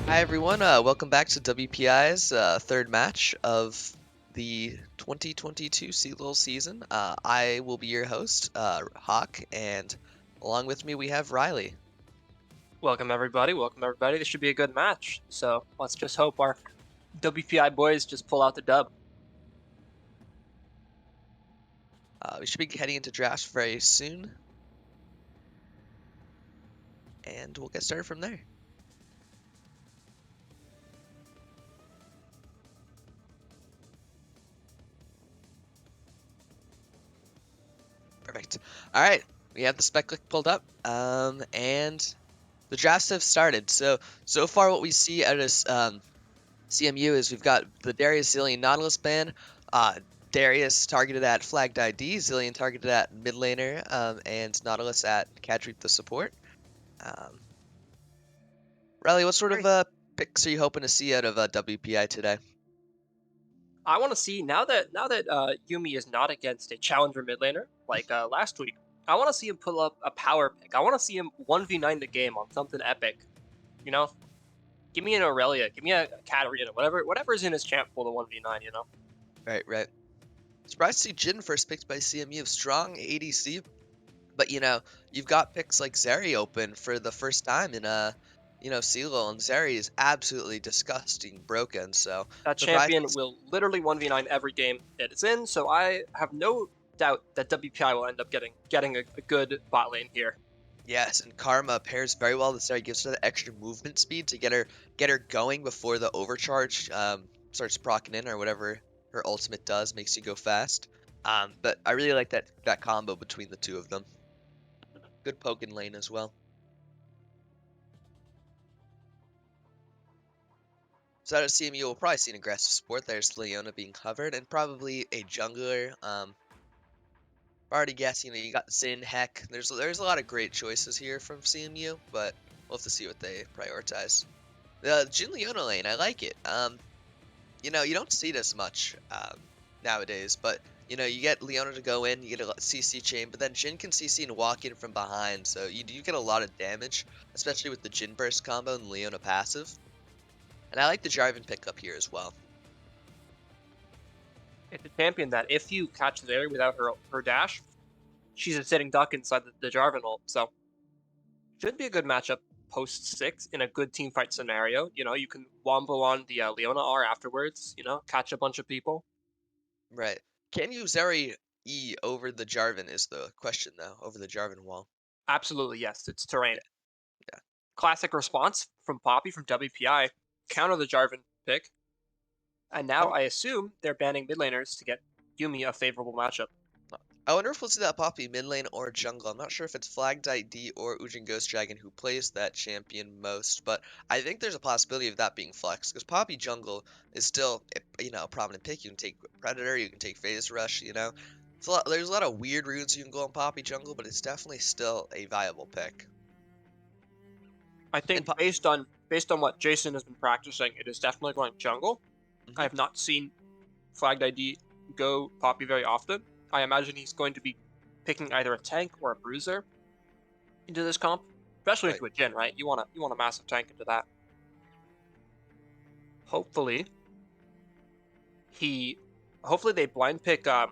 Hi everyone, welcome back to WPI's third match of the 2022 LoL season. I will be your host, Hawk, and along with me we have Riley. Welcome everybody. Welcome everybody. This should be a good match. So let's just hope our WPI boys just pull out the dub. We should be heading into drafts very soon, and we'll get started from there. Perfect. All right, we have the spec click pulled up, and the drafts have started. So far, what we see out of CMU is we've got the Darius Zillion Nautilus ban. Uh, Darius targeted at flagged ID, Zillion targeted at mid laner, and Nautilus at Cadreep the support. Um, Riley, what sort of picks are you hoping to see out of WPI today? I want to see now that Yumi is not against a challenger mid laner like last week. I want to see him pull up a power pick. I want to see him 1v9 the game on something epic. You know, give me an Aurelia, give me a Katarina, whatever's in his champ pool to 1v9. Right, right. Surprised to see Jin first picked by CMU. Strong ADC, but you've got picks like Zeri open for the first time in CLoL, and Zeri is absolutely disgusting broken. So That surprised. champion will literally 1v9 every game it is in. So I have no doubt that WPI will end up getting a good bot lane here. Yes, and Karma pairs very well with Sarah, gives her the extra movement speed to get her going before the overcharge starts proccing in or whatever her ultimate does, makes you go fast. But I really like that combo between the two of them. Good poke in lane as well. So out of CMU, we'll probably see an aggressive support. There's Leona being covered, and probably a jungler. Already guessing that you got Xin, Heck. There's a lot of great choices here from CMU, but we'll have to see what they prioritize. The Jin Leona lane, I like it. You don't see this much nowadays, but you get Leona to go in, you get a CC chain, but then Jin can CC and walk in from behind, so you do get a lot of damage, especially with the Jin burst combo and Leona passive. And I like the Jarvan pickup here as well. It's a champion that if you catch Zeri without her dash, she's a sitting duck inside the Jarvan ult. So should be a good matchup post 6 in a good team fight scenario. You can wombo on the Leona R afterwards. Catch a bunch of people. Right. Can you Zeri E over the Jarvan is the question though, over the Jarvan wall. Absolutely yes, it's terrain. Yeah, yeah. Classic response from Poppy from WPI. Counter the Jarvan pick. And now I assume they're banning mid laners to get Yumi a favorable matchup. I wonder if we'll see that Poppy mid lane or jungle. I'm not sure if it's Flagged ID or Ujin Ghost Dragon who plays that champion most, but I think there's a possibility of that being flexed because Poppy jungle is still, a prominent pick. You can take Predator, you can take Phase Rush, there's a lot of weird routes you can go on Poppy jungle, but it's definitely still a viable pick. I And think based on what Jason has been practicing, it is definitely going jungle. I Mhm. have not seen Flagged ID go Poppy very often. I imagine he's going to be picking either a tank or a bruiser into this comp, especially Right. into a Jin, right? You want a massive tank into that. Hopefully he, hopefully they blind pick top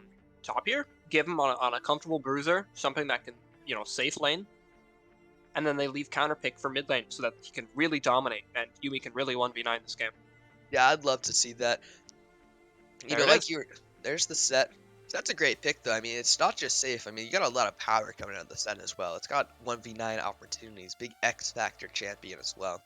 here, give him on a comfortable bruiser, something that can safe lane, and then they leave counter pick for mid lane so that he can really dominate and Yumi can really 1v9 this game. Yeah, I'd love to see that. There it Like is. there's the set. So that's a great pick, though. I mean, it's not just safe. I mean, you got a lot of power coming out of the set as well. It's got 1v9 opportunities, big X Factor champion as well.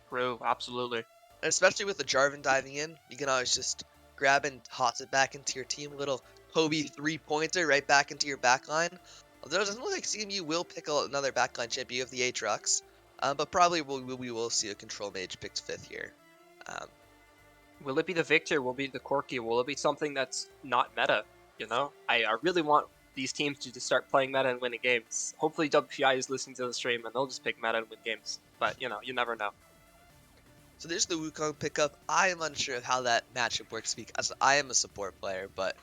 True, absolutely. And especially with the Jarvan diving in, you can always just grab and toss it back into your team. A little Kobe three-pointer right back into your backline. Although it doesn't look like CMU will pick another backline champion. You have the Aatrox. But probably we will see a control mage picked fifth here. Um, Will it be the Victor? Will it be the Corki? Will it be something that's not meta? I really want these teams to just start playing meta and winning games. Hopefully, WPI is listening to the stream and they'll just pick meta and win games. But you never know. So there's the Wukong pickup. I am unsure of how that matchup works because I am a support player, but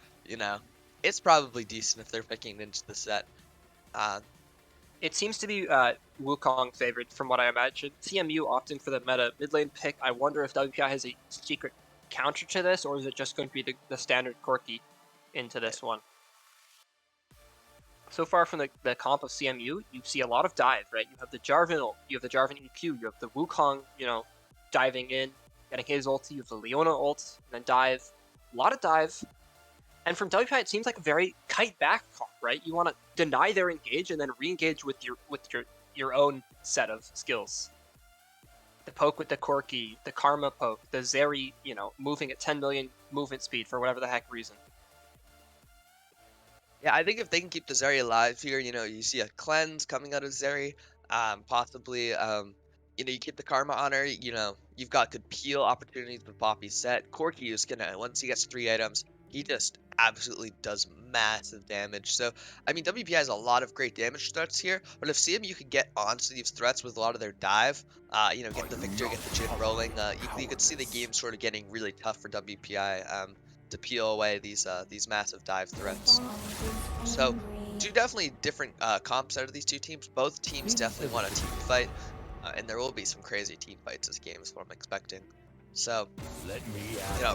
it's probably decent if they're picking into the set. Uh, It seems to be Wukong favored from what I imagine. CMU opting for the meta mid lane pick. I wonder if WPI has a secret counter to this, or is it just going to be the standard Corki into Yeah, this one? So far from the comp of CMU, you see a lot of dive, right? You have the Jarvan ult, you have the Jarvan EQ, you have the Wukong, diving in, getting his ulti, you have the Leona ult, and then dive. A lot of dive. And from WPI, it seems like a very kite back comp, right? You want to deny their engage and then re-engage with your own set of skills. The poke with the Corki, the Karma poke, the Zeri, moving at 10 million movement speed for whatever the heck reason. yeah. I think if they can keep the Zeri alive here, you see a cleanse coming out of Zeri, possibly, you keep the karma on her. You've got good peel opportunities with Poppy's set. Corki is gonna once he gets 3 items, he just absolutely does massive damage. So I mean, WP has a lot of great damage threats here, but if CMU could get onto these threats with a lot of their dive, get the victory, get the Jin rolling, you could see the game sort of getting really tough for WPI. To peel away these massive dive threats. So two definitely different comps out of these two teams. Both teams definitely want a team fight, and there will be some crazy team fights this game is what I'm expecting. So,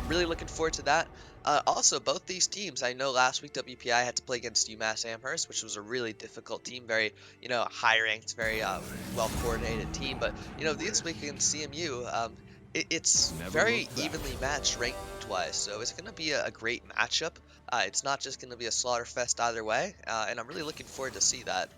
really looking forward to that. Also, both these teams, I know last week WPI had to play against UMass Amherst, which was a really difficult team, very, high ranked, very well coordinated team. But, this week against CMU, it's very evenly matched ranked wise. So it's going to be a great matchup. It's not just going to be a slaughter fest either way. And I'm really looking forward to see that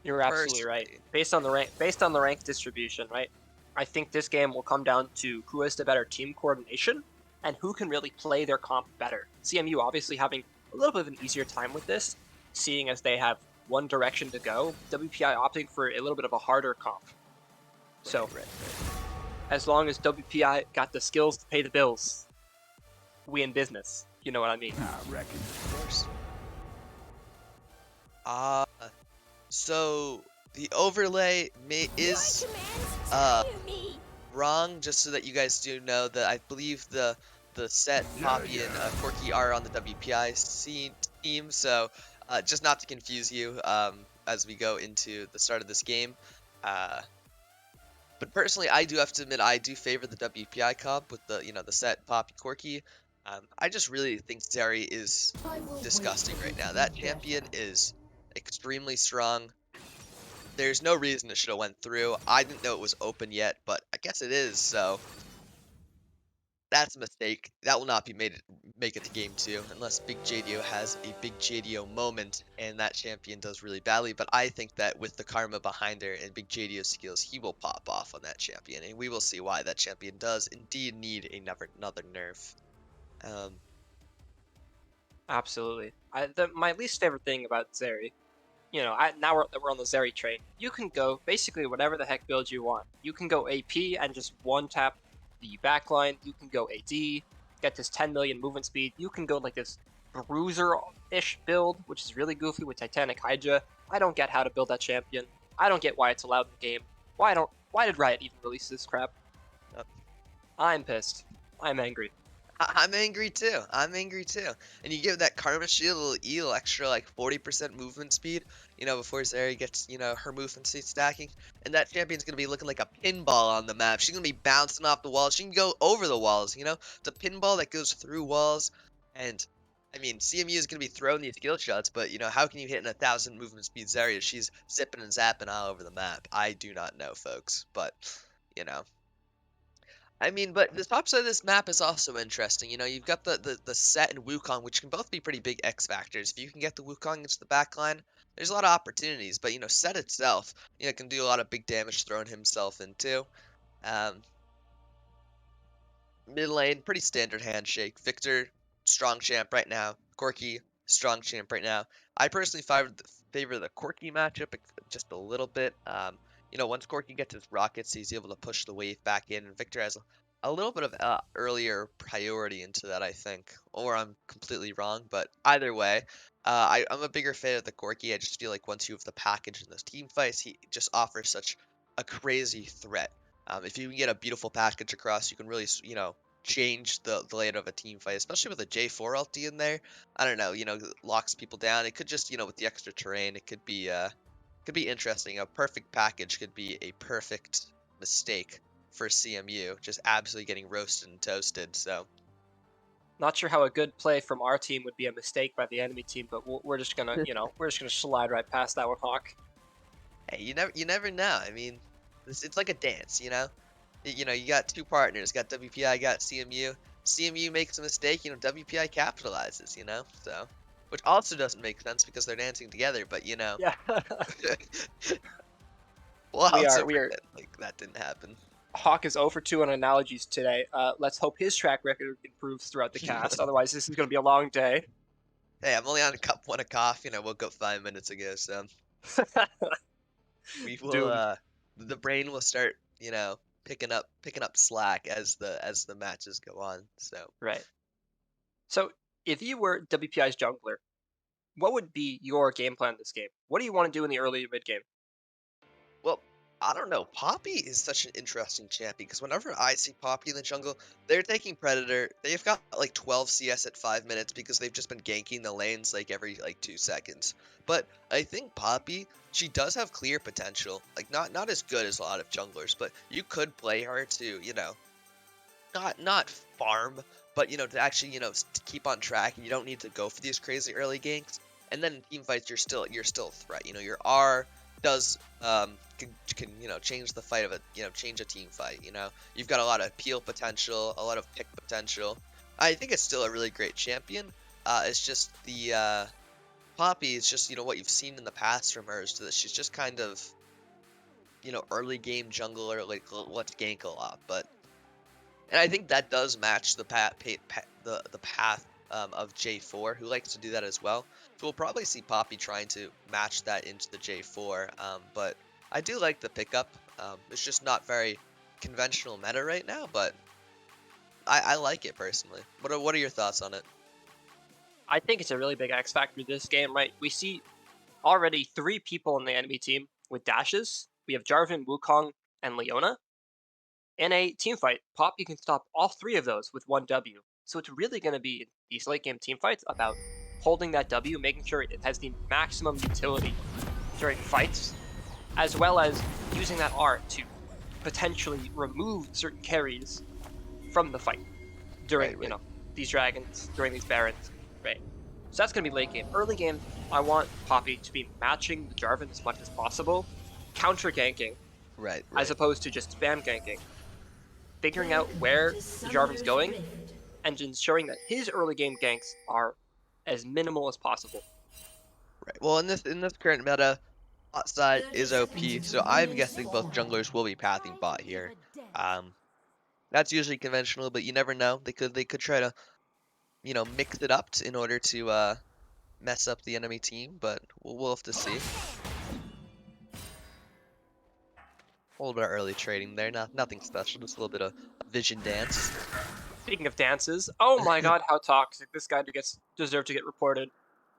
You're absolutely right. personally. Based on the rank distribution, right? I think this game will come down to who has the better team coordination and who can really play their comp better. CMU obviously having a little bit of an easier time with this, seeing as they have one direction to go. WPI opting for a little bit of a harder comp. So Right. as long as WPI got the skills to pay the bills, we in business. You know what I mean? I reckon. Of course. Uh, so the overlay is uh wrong, just so that you guys do know that I believe the set Poppy and Corky are on the WPI team, so just not to confuse you as we go into the start of this game. Uh, but personally, I do have to admit I do favor the WPI comp with the set Poppy Corky. I just really think Zeri is disgusting right now. That champion is extremely strong. There's no reason it should have went through. I didn't know it was open yet, but I guess it is, so that's a mistake. That will not be make it to game 2 unless Big JDO has a Big JDO moment and that champion does really badly. But I think that with the karma behind her and Big JDO skills, he will pop off on that champion, and we will see why that champion does indeed need another nerf. Um, Absolutely. My least favorite thing about Zeri, now we're on the Zeri train. You can go basically whatever the heck build you want. You can go AP and just one tap the backline. You can go AD, get this 10 million movement speed. You can go like this bruiser-ish build, which is really goofy with Titanic Hydra. I don't get how to build that champion. I don't get why it's allowed in the game. Why did Riot even release this crap? uh, I'm pissed. I'm angry. I'm angry too. I'm angry too. And you give that Karma Shield a little eel extra like 40% movement speed, before Zeri gets, her movement speed stacking. And that champion's gonna be looking like a pinball on the map. She's gonna be bouncing off the walls. She can go over the walls, It's a pinball that goes through walls. And I mean, CMU is gonna be throwing these skill shots, but how can you hit in 1,000 movement speed Zeri if she's zipping and zapping all over the map? I do not know, folks. But, you know. I mean, but the top side of this map is also interesting. You've got the set and Wukong, which can both be pretty big X factors. If you can get the Wukong into the back line, there's a lot of opportunities. But set itself, can do a lot of big damage throwing himself into. Um, Mid lane, pretty standard handshake. Victor, strong champ right now. Corki, strong champ right now. I personally favor the Corki matchup just a little bit. Once Corki gets his rockets, he's able to push the wave back in, and Victor has a little bit of earlier priority into that, I think. Or I'm completely wrong, but either way, I'm a bigger fan of the Corki. I just feel like once you have the package in those team fights, he just offers such a crazy threat. If you can get a beautiful package across, you can really, change the layout of a team fight, especially with a J4 ulti in there. I don't know, locks people down. It could just, with the extra terrain, it could be interesting. A perfect package could be a perfect mistake for CMU, just absolutely getting roasted and toasted. So Not sure how a good play from our team would be a mistake by the enemy team, but we're just gonna, we're just gonna slide right past that one, Hawk. hey, you never know. I mean, it's like a dance, you got two partners, got WPI, got CMU. CMU makes a mistake, WPI capitalizes, so which also doesn't make sense because they're dancing together, but Yeah. we'll we also are we are pretend like that didn't happen. Hawk is 0 for 2 on analogies today. Let's hope his track record improves throughout the cast. Otherwise, this is going to be a long day. Hey, I'm only on one of coffee and I woke up 5 minutes ago, so we will Doomed. the brain will start, picking up slack as the matches go on. So Right. So, if you were WPI's jungler, what would be your game plan this game? What do you want to do in the early mid game? well, I don't know. Poppy is such an interesting champion because whenever I see Poppy in the jungle, they're taking Predator. They've got like 12 CS at 5 minutes because they've just been ganking the lanes like every 2 seconds. But I think Poppy, she does have clear potential. Like not as good as a lot of junglers, but you could play her to, not farm, but to actually, to keep on track, and you don't need to go for these crazy early ganks. And then in team fights, you're still a threat. Your R does can change the fight of a change a team fight. You've got a lot of peel potential, a lot of pick potential. I think it's still a really great champion. It's just the Poppy is just what you've seen in the past from her is that she's just kind of early game jungler, like let's gank a lot, but. And I think that does match the path of J4, who likes to do that as well. So we'll probably see Poppy trying to match that into the J4. But I do like the pickup. It's just not very conventional meta right now, but I like it personally. What are your thoughts on it? I think it's a really big X factor this game, right? We see already 3 people on the enemy team with dashes. We have Jarvan, Wukong, and Leona. In a team fight, Poppy can stop all 3 of those with 1 W. So it's really going to be these late game team fights about holding that W, making sure it has the maximum utility during fights, as well as using that R to potentially remove certain carries from the fight during, Right. these dragons, during these barons, right? So that's going to be late game. Early game, I want Poppy to be matching the Jarvan as much as possible, counter ganking, Right. as opposed to just spam ganking, figuring out where the Jarvan's going, and ensuring that his early game ganks are as minimal as possible. Right. Well, in this current meta, bot side is OP, so I'm guessing both junglers will be pathing bot here. Um, that's usually conventional, but you never know. They could try to mix it up in order to mess up the enemy team, but we'll have to see. A little bit of early trading there, nothing special, just a little bit of vision dance. Speaking of dances, oh my god, how toxic. This guy deserved to get reported.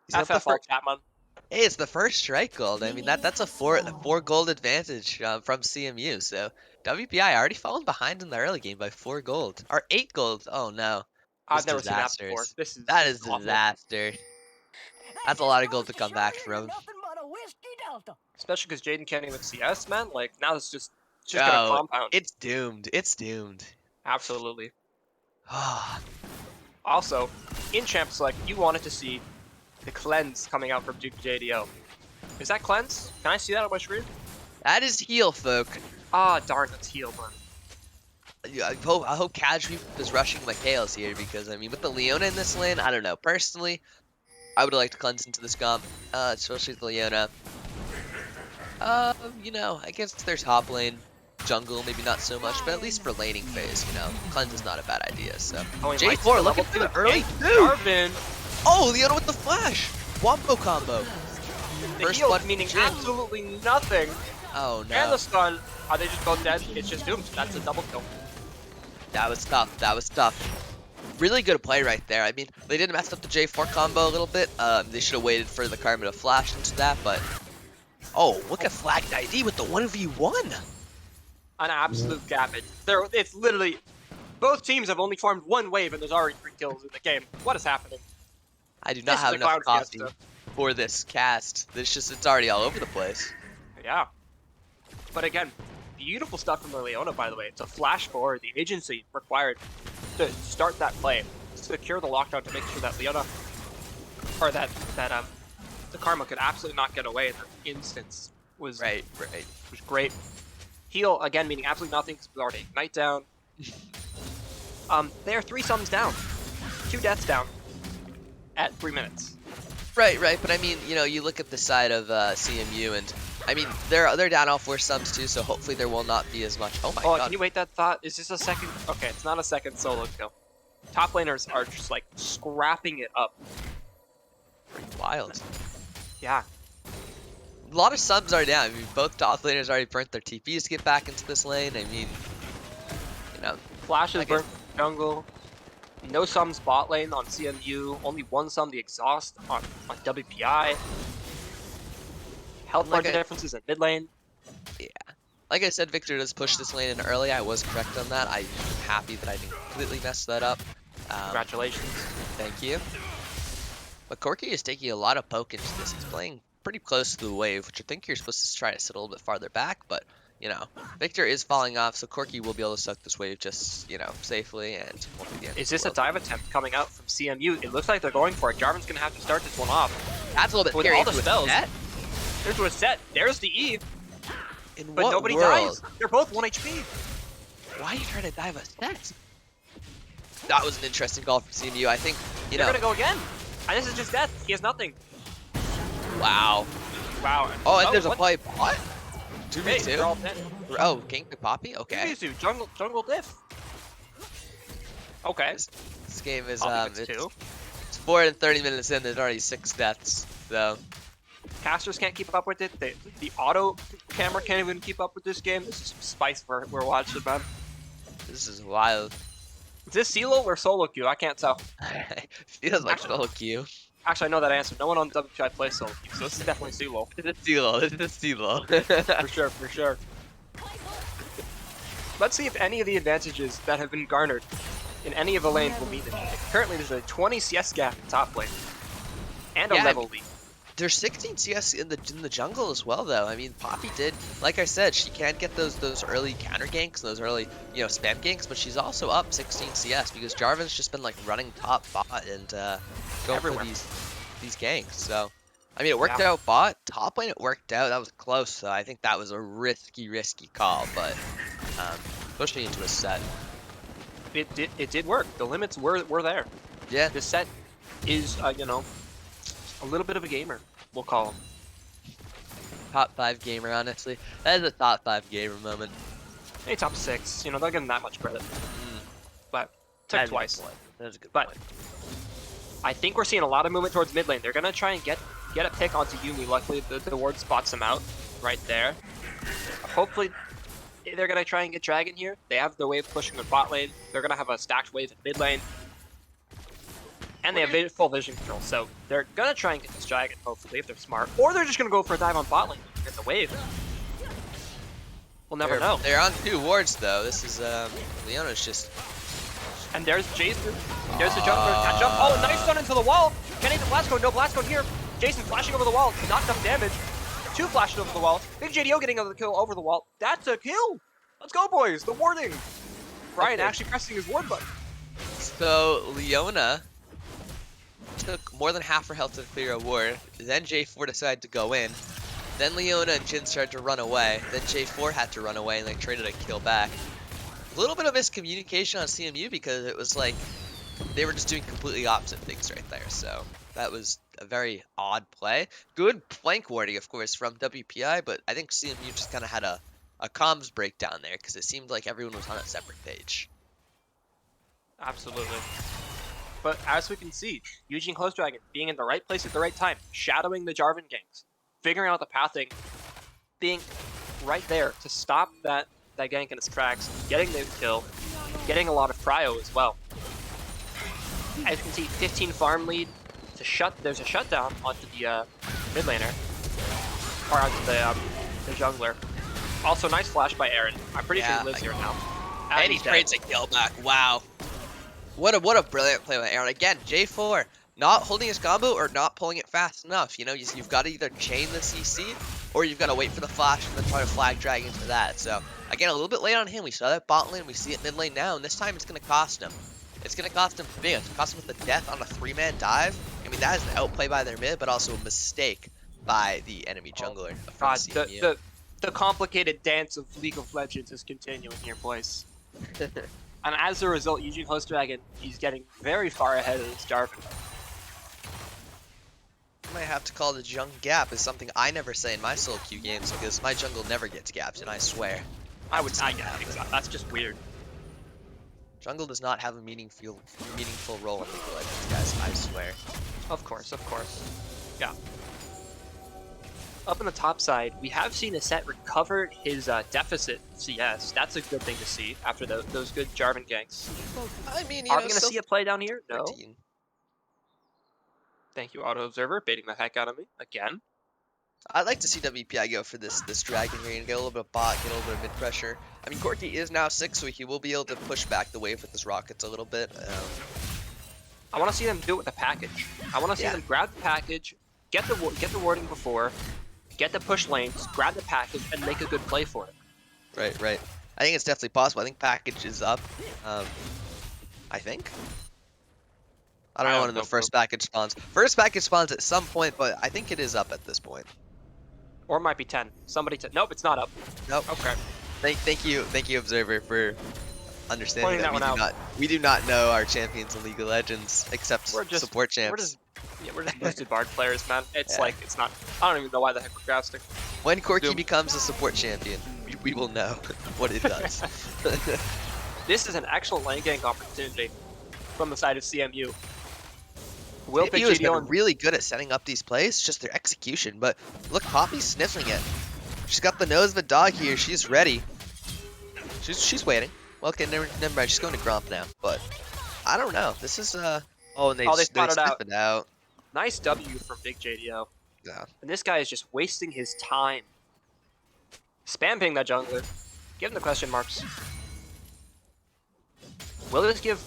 He's got the FF all first. Chapman. Hey, it's the first strike gold. I mean that's a four gold advantage from CMU. So WPI already fallen behind in the early game by 4 gold or 8 gold. Oh no, I've this never seen that before. disasters. This is That this is is awful. disaster. That's a lot of gold to come back from. Especially because Jaden can't even CS, man. Like now it's just gonna Oh, compound. it's doomed. It's doomed. Absolutely. Ah, Also, in Champ Select, you wanted to see the cleanse coming out from Duke JDO. Is that cleanse? Can I see that on my screen? that is heal, folk. Ah, darn, that's heal, man. I hope Casual is rushing Mikhails here because I mean with the Leona in this lane, I don't know. Personally, I would like to cleanse into this comp, especially with Leona. I guess there's top lane, jungle, maybe not so much, but at least for laning phase, cleanse is not a bad idea. So Oh, he might J4 still looking level for the 2. early Thank two. Jarvan. Oh, Leona with the flash, wombo combo. The First heal blood meaning Jhin. absolutely nothing. Oh And no, the stun. Are they just both dead? It's just doomed. That's a double kill. that was tough. That was tough. Really good play right there. I mean, they did mess up the J4 combo a little bit. They should have waited for the Karma to flash into that, but oh, look at Flagged ID with the 1v1. An absolute garbage. It's literally Both teams have only farmed one wave and there's already 3 kills in the game. What is happening? I do not This is have a enough Cloud coffee Fiesta. for this cast. It's already all over the place. Yeah. But again, beautiful stuff from the Leona, by the way. It's a flash forward. The agency required to start that play, secure the lockdown to make sure that Leona, or that the Karma could absolutely not get away in that instance. Was great. Heal, again, meaning absolutely nothing because we already Ignite down. They are 3 summons down. 2 deaths down at 3 minutes. Right, but I mean, you know, you look at the side of CMU, and I mean, they're down all 4 subs too, so hopefully there will not be as much. Oh my god. Can you wait that thought? Is this a second? Okay, it's not a second solo kill. Top laners are just like scrapping it up. Pretty wild. Yeah. A lot of subs are down. I mean, both top laners already burnt their TPs to get back into this lane. I mean, you know. Flash is burnt jungle. No sums bot lane on CMU. Only 1 sum the exhaust on WPI. Health margin differences in mid lane. Yeah. Like I said, Victor does push this lane in early. I was correct on that. I'm happy that I didn't completely mess that up. Congratulations. Thank you. But Corki is taking a lot of poke into this. He's playing pretty close to the wave, which I think you're supposed to try to sit a little bit farther back, but, you know, Victor is falling off, so Corki will be able to suck this wave just, you know, safely, and won't be the end. Is this a dive attempt coming out from CMU? It looks like they're going for it. Jarvan's going to have to start this one off. That's a little bit with scary. all the spells. There's a set. There's the E. In but what nobody world? dies. They're both 1 HP. Why are you trying to dive a set? That was an interesting call from CMU. I think, you know. They're going to go again. And this is just death. He has nothing. Wow. Wow. Oh, and there's a play bot? 2v2? They're all dead. Oh, King Poppy? Okay. 2v2. Jungle diff. Okay. This game is, it's 4 and 30 minutes in, there's already 6 deaths, so. Casters can't keep up with it. The auto camera can't even keep up with this game. This is some spice we're watching, man. This is wild. Is this CeeLo or solo queue? I can't tell. Feels like solo queue. Actually, I know that answer. No one on WPI plays solo queue, so this is definitely CeeLo. This is CeeLo. For sure. Let's see if any of the advantages that have been garnered in any of the lanes will meet the need. Currently, there's a 20 CS gap in top lane. And a level lead. There's 16 CS in the jungle as well, though. I mean, Poppy did, like I said, she can get those early counter ganks, those early, you know, spam ganks, but she's also up 16 CS because Jarvan's just been like running top bot and going for these ganks. So, I mean, it worked out bot, top lane it worked out. That was close, so I think that was a risky call, but pushing into a set. It did work. The limits were there. Yeah. This set is, you know, a little bit of a gamer, we'll call him. Top 5 gamer, honestly. That is a top 5 gamer moment. Maybe top 6. You know, they'll give him that much credit. But took twice. That was a good point. But I think we're seeing a lot of movement towards mid lane. They're gonna try and get a pick onto Yuumi. Luckily, the ward spots him out right there. Hopefully, they're gonna try and get Dragon here. They have the wave pushing with bot lane. They're gonna have a stacked wave in mid lane. And they have full vision control, so they're gonna try and get this Dragon, hopefully, if they're smart. Or they're just gonna go for a dive on bot lane and get the wave. We'll never know. They're on 2 wards, though. This is, Leona's just... And there's Jason. There's the jumper. Catch up. Oh, nice stun into the wall. Can't even blast cone. No blast cone here. Jason flashing over the wall. Not enough damage. 2 flashes over the wall. Big JDO getting the kill over the wall. That's a kill. Let's go, boys. The warding. Brian actually pressing his ward button. So, Leona took more than half her health to clear a ward. Then J4 decided to go in. Then Leona and Jhin started to run away. Then J4 had to run away and they traded a kill back. A little bit of miscommunication on CMU because it was like they were just doing completely opposite things right there. So that was a very odd play. Good flank warding, of course, from WPI, but I think CMU just kind of had a comms breakdown there because it seemed like everyone was on a separate page. Absolutely. But as we can see, Eugene Close Dragon being in the right place at the right time, shadowing the Jarvan ganks, figuring out the pathing, being right there to stop that gank in its tracks, getting the kill, getting a lot of prio as well. As you can see, 15 farm lead. There's a shutdown onto the mid laner, or onto the jungler. Also, nice flash by Aaron. I'm pretty sure he lives here now. And he he's dead. trades a kill back. Wow. What a brilliant play by Aaron. Again, J4 not holding his combo or not pulling it fast enough. You know, you've got to either chain the CC or you've got to wait for the flash and then try to flag drag into that. So, again, a little bit late on him. We saw that bot lane. We see it mid lane now, and this time it's going to cost him. It's going to cost him big. It's going to cost him with the death on a 3-man dive. I mean, that is an outplay by their mid, but also a mistake by the enemy jungler from God, CMU. the complicated dance of League of Legends is continuing here, boys. And as a result, Eugene Host Dragon, he's getting very far ahead of this Jarvan. I might have to call the jung gap is something I never say in my solo queue games because my jungle never gets gapped, and I swear. That's just weird. Jungle does not have a meaningful role in League of Legends, guys, I swear. Of course. Yeah. Up on the top side, we have seen Ascent recover his deficit CS. That's a good thing to see after those good Jarvan ganks. I mean, Are we going to see a play down here? No. 13. Thank you, Auto Observer, baiting the heck out of me again. I'd like to see WPI go for this dragon here and get a little bit of bot, get a little bit of mid pressure. I mean, Corki is now 6, so he will be able to push back the wave with his rockets a little bit. I want to see them do it with a package. I want to see them grab the package, get the warding before, get the push lanes, grab the package, and make a good play for it. Right. I think it's definitely possible. I think package is up. I think. I don't know when the first package spawns. First package spawns at some point, but I think it is up at this point. Or it might be 10. Nope, it's not up. Nope. Okay. Thank you, Observer, for understanding Pointing that we do not know our champions in League of Legends except support champs. We're just boosted Bard players, man. It's like it's not. I don't even know why the heck we're casting. When Corki becomes a support champion, we will know what it does. This is an excellent lane gank opportunity from the side of CMU. CMU has been really good at setting up these plays, just their execution. But look, Poppy's sniffing it. She's got the nose of a dog here. She's ready. She's waiting. Well, okay, never mind. She's going to Gromp now. But I don't know. This is and they spotted it out. Nice W from Big JDO. Yeah. And this guy is just wasting his time. Spamming that jungler. Give him the question marks. Will this give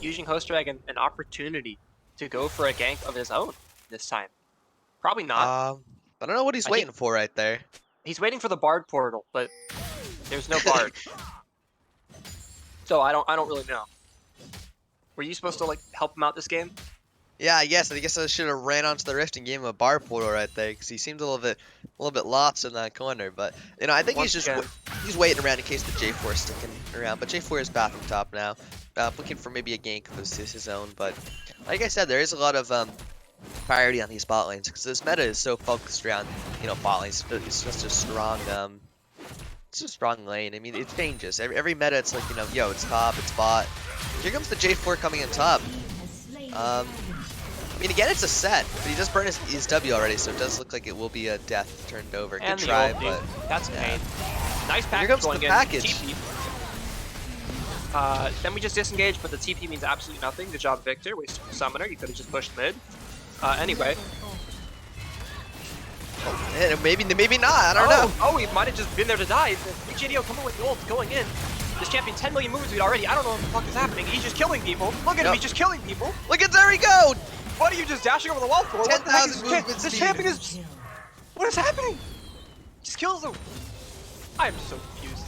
Eugene Host Dragon an opportunity to go for a gank of his own this time? Probably not. I don't know what he's waiting for right there. He's waiting for the Bard portal, but there's no Bard. So I don't really know. Were you supposed to like help him out this game? Yeah, I guess I should have ran onto the rift and gave him a bar portal right there because he seemed a little bit lost in that corner. But you know, I think he's waiting around in case the J4 is sticking around. But J4 is back on top now, looking for maybe a gank of his own. But like I said, there is a lot of priority on these bot lanes because this meta is so focused around bot lanes. It's just a strong it's a strong lane. I mean, it changes every meta. It's like yo, it's top, it's bot. Here comes the J4 coming in top. I mean, again, it's a set, but he does burn his W already, so it does look like it will be a death turned over. Good try, but that's pain. Nice package. Here comes going the package. TP. Then we just disengage, but the TP means absolutely nothing. Good job, Victor. Wasted your summoner. You could have just pushed mid. Anyway. Maybe not. I don't know. Oh, he might have just been there to die. Big JDO coming with the ult, going in. This champion 10 million movement speed already. I don't know what the fuck is happening. He's just killing people. Look at him. He's just killing people. Look at there he go. What are you just dashing over the wall for? 10,000 movement This speed. champion is... What is happening? Just kills them. I'm so confused.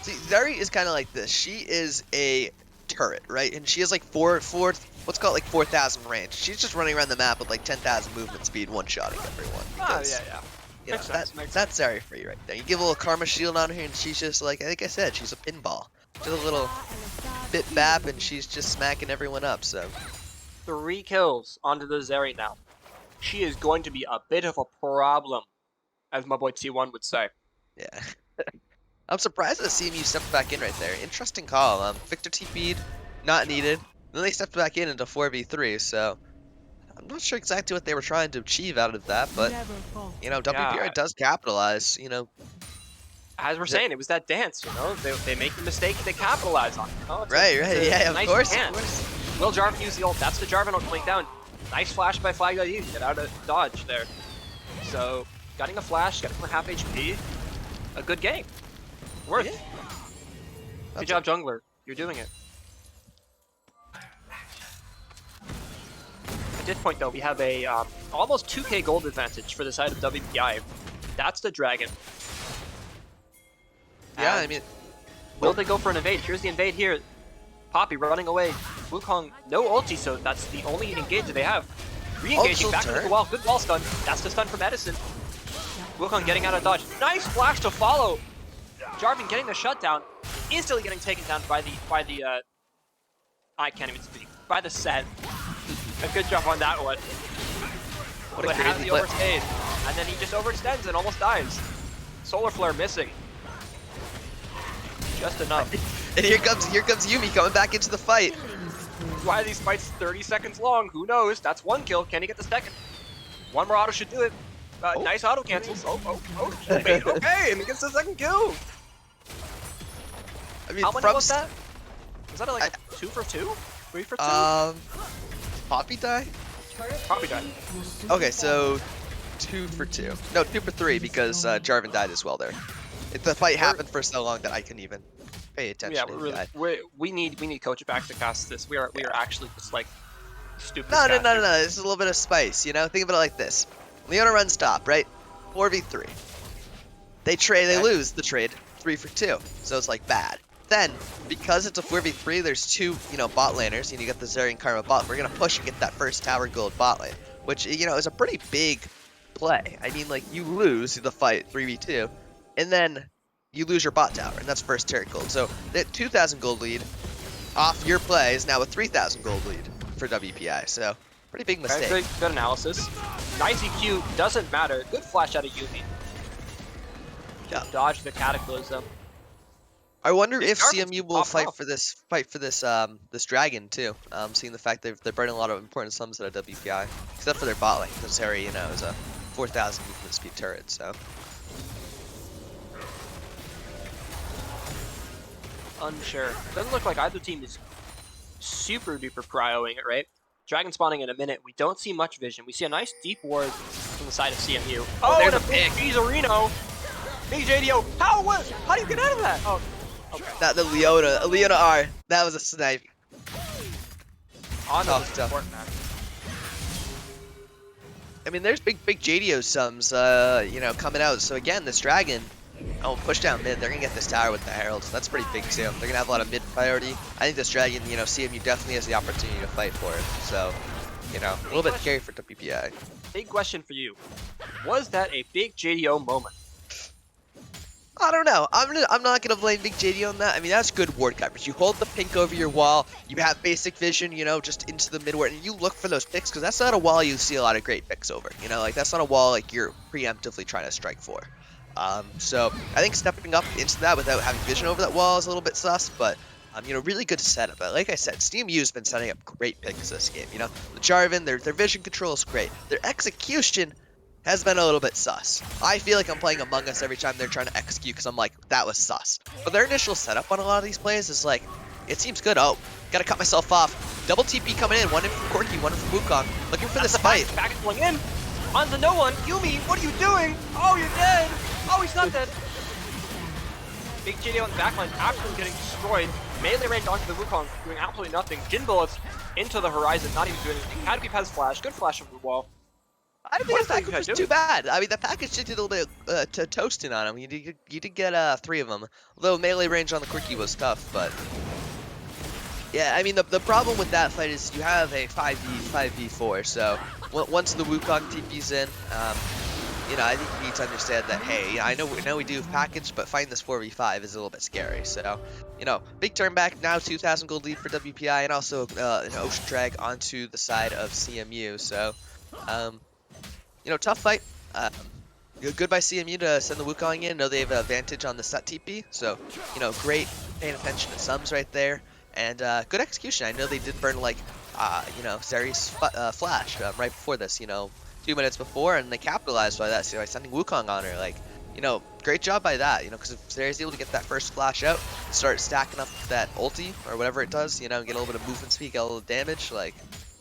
See, Zeri is kind of like this. She is a turret, right? And she has like let's call it like 4,000 range. She's just running around the map with like 10,000 movement speed, one-shotting everyone. Because, yeah. That's Zeri for you right there. You give a little karma shield on her and she's just like I said, she's a pinball. She's a little bit bap and she's just smacking everyone up, so... 3 kills onto the Zeri now. She is going to be a bit of a problem, as my boy T1 would say. Yeah. I'm surprised that CMU stepped back in right there. Interesting call. Victor TP'd, not needed. Then they stepped back in into 4v3, so... I'm not sure exactly what they were trying to achieve out of that, but... WPI does capitalize, As we're saying, it was that dance, They make the mistake, they capitalize on it. Right, yeah, nice of course. Will Jarvan use the ult? That's the Jarvan ult coming down. Nice flash by Flag.u. Get out of dodge there. So, getting a flash, getting for half HP. A good game. Worth. Good job, jungler. You're doing it. At this point, though, we have a almost 2k gold advantage for the side of WPI. That's the dragon. Yeah, And I mean, will they go for an invade? Here's the invade here. Poppy running away. Wukong, no ulti, so that's the only engage that they have. Re-engaging back into the wall. Good wall stun. That's the stun from Edison. Wukong getting out of dodge. Nice flash to follow. Jarvan getting the shutdown. Instantly getting taken down by the I can't even speak. By the set. A good job on that one. What But a has crazy the play. overstayed. And then he just overextends and almost dies. Solar Flare missing. Just enough. And here comes Yuumi coming back into the fight. Why are these fights 30 seconds long? Who knows? That's one kill. Can he get the second? One more auto should do it. Nice auto cancels. Okay, and he gets the second kill. I mean, How many was that? Was that like a 2 for 2? 3 for 2? Poppy die? Poppy died. Okay, so 2 for 2. No, 2 for 3 because Jarvan died as well there. The fight happened for so long that I couldn't even pay attention. Yeah, to him we need Coach back to cast this. We are actually just like stupid. No. This is a little bit of spice, you know? Think of it like this. Leona runs top, right? 4v3. They lose the trade 3 for 2. So it's like bad. Then, because it's a 4v3, there's 2, bot laners, and you got the Zeri and Karma bot. We're gonna push and get that first tower gold bot lane, which, is a pretty big play. I mean, like, you lose the fight 3v2, and then you lose your bot tower, and that's first turret gold. So that 2,000 gold lead off your play is now a 3,000 gold lead for WPI. So pretty big mistake. Okay, good analysis. Nice EQ, doesn't matter. Good flash out of Yuumi. Yeah. Dodge the Cataclysm. I wonder if Jarvan's CMU will popped fight off. for this this dragon too. Seeing the fact they're burning a lot of important sums at a WPI, except for their bot lane. Because Harry, is a 4,000 movement speed turret. So Unsure. Doesn't look like either team is super duper cryoing it, right? Dragon spawning in a minute. We don't see much vision. We see a nice deep ward from the side of CMU. Oh, there's and a a big Bizarino. Big JDO. How do you get out of that? Oh, okay. that the Leona R. That was a snipe. On to the Tough. support match. I mean, there's big JDO sums, coming out. So again, this dragon, push down mid. They're gonna get this tower with the Herald. So that's pretty big too. They're gonna have a lot of mid priority. I think this dragon, CMU definitely has the opportunity to fight for it. So, a little bit scary for WPI. Big question for you. Was that a big JDO moment? I don't know. I'm not gonna blame Big JD on that. I mean, that's good ward coverage. You hold the pink over your wall. You have basic vision, just into the mid ward, and you look for those picks because that's not a wall you see a lot of great picks over. Like that's not a wall like you're preemptively trying to strike for. So I think stepping up into that without having vision over that wall is a little bit sus, but really good setup. But like I said, CMU's been setting up great picks this game. The Jarvan, their vision control is great. Their execution has been a little bit sus. I feel like I'm playing Among Us every time they're trying to execute because I'm like, that was sus. But their initial setup on a lot of these plays is like, it seems good. Oh, gotta cut myself off. Double TP coming in, one in from Corky, one in from Wukong. Looking for this fight. Back pulling in. On the no one. Yuumi, what are you doing? Oh, you're dead. Oh, he's not dead. Big JD on the backline, absolutely getting destroyed. Melee range onto the Wukong, doing absolutely nothing. Jin bullets into the horizon, not even doing anything. Caterpie has flash, good flash over the wall. I didn't think the package was too bad. I mean, the package did a little bit to toasting on him. You did get 3 of them. Although melee range on the Quickie was tough, but yeah, I mean the problem with that fight is you have a 5v4. So once the Wukong TP's in, I think you need to understand that. Hey, I know we do have package, but fighting this 4v5 is a little bit scary. So big turn back now, 2,000 gold lead for WPI, and also an Ocean Drag onto the side of CMU. So. Tough fight. Good by CMU to send the Wukong in. Know they have an advantage on the set TP, so great paying attention to sums right there, and good execution. I know they did burn like Zeri's flash right before this, 2 minutes before, and they capitalized by that. So by sending Wukong on her, like great job by that. Because if Zeri's able to get that first flash out, start stacking up that ulti or whatever it does, get a little bit of movement speed, get a little damage, like.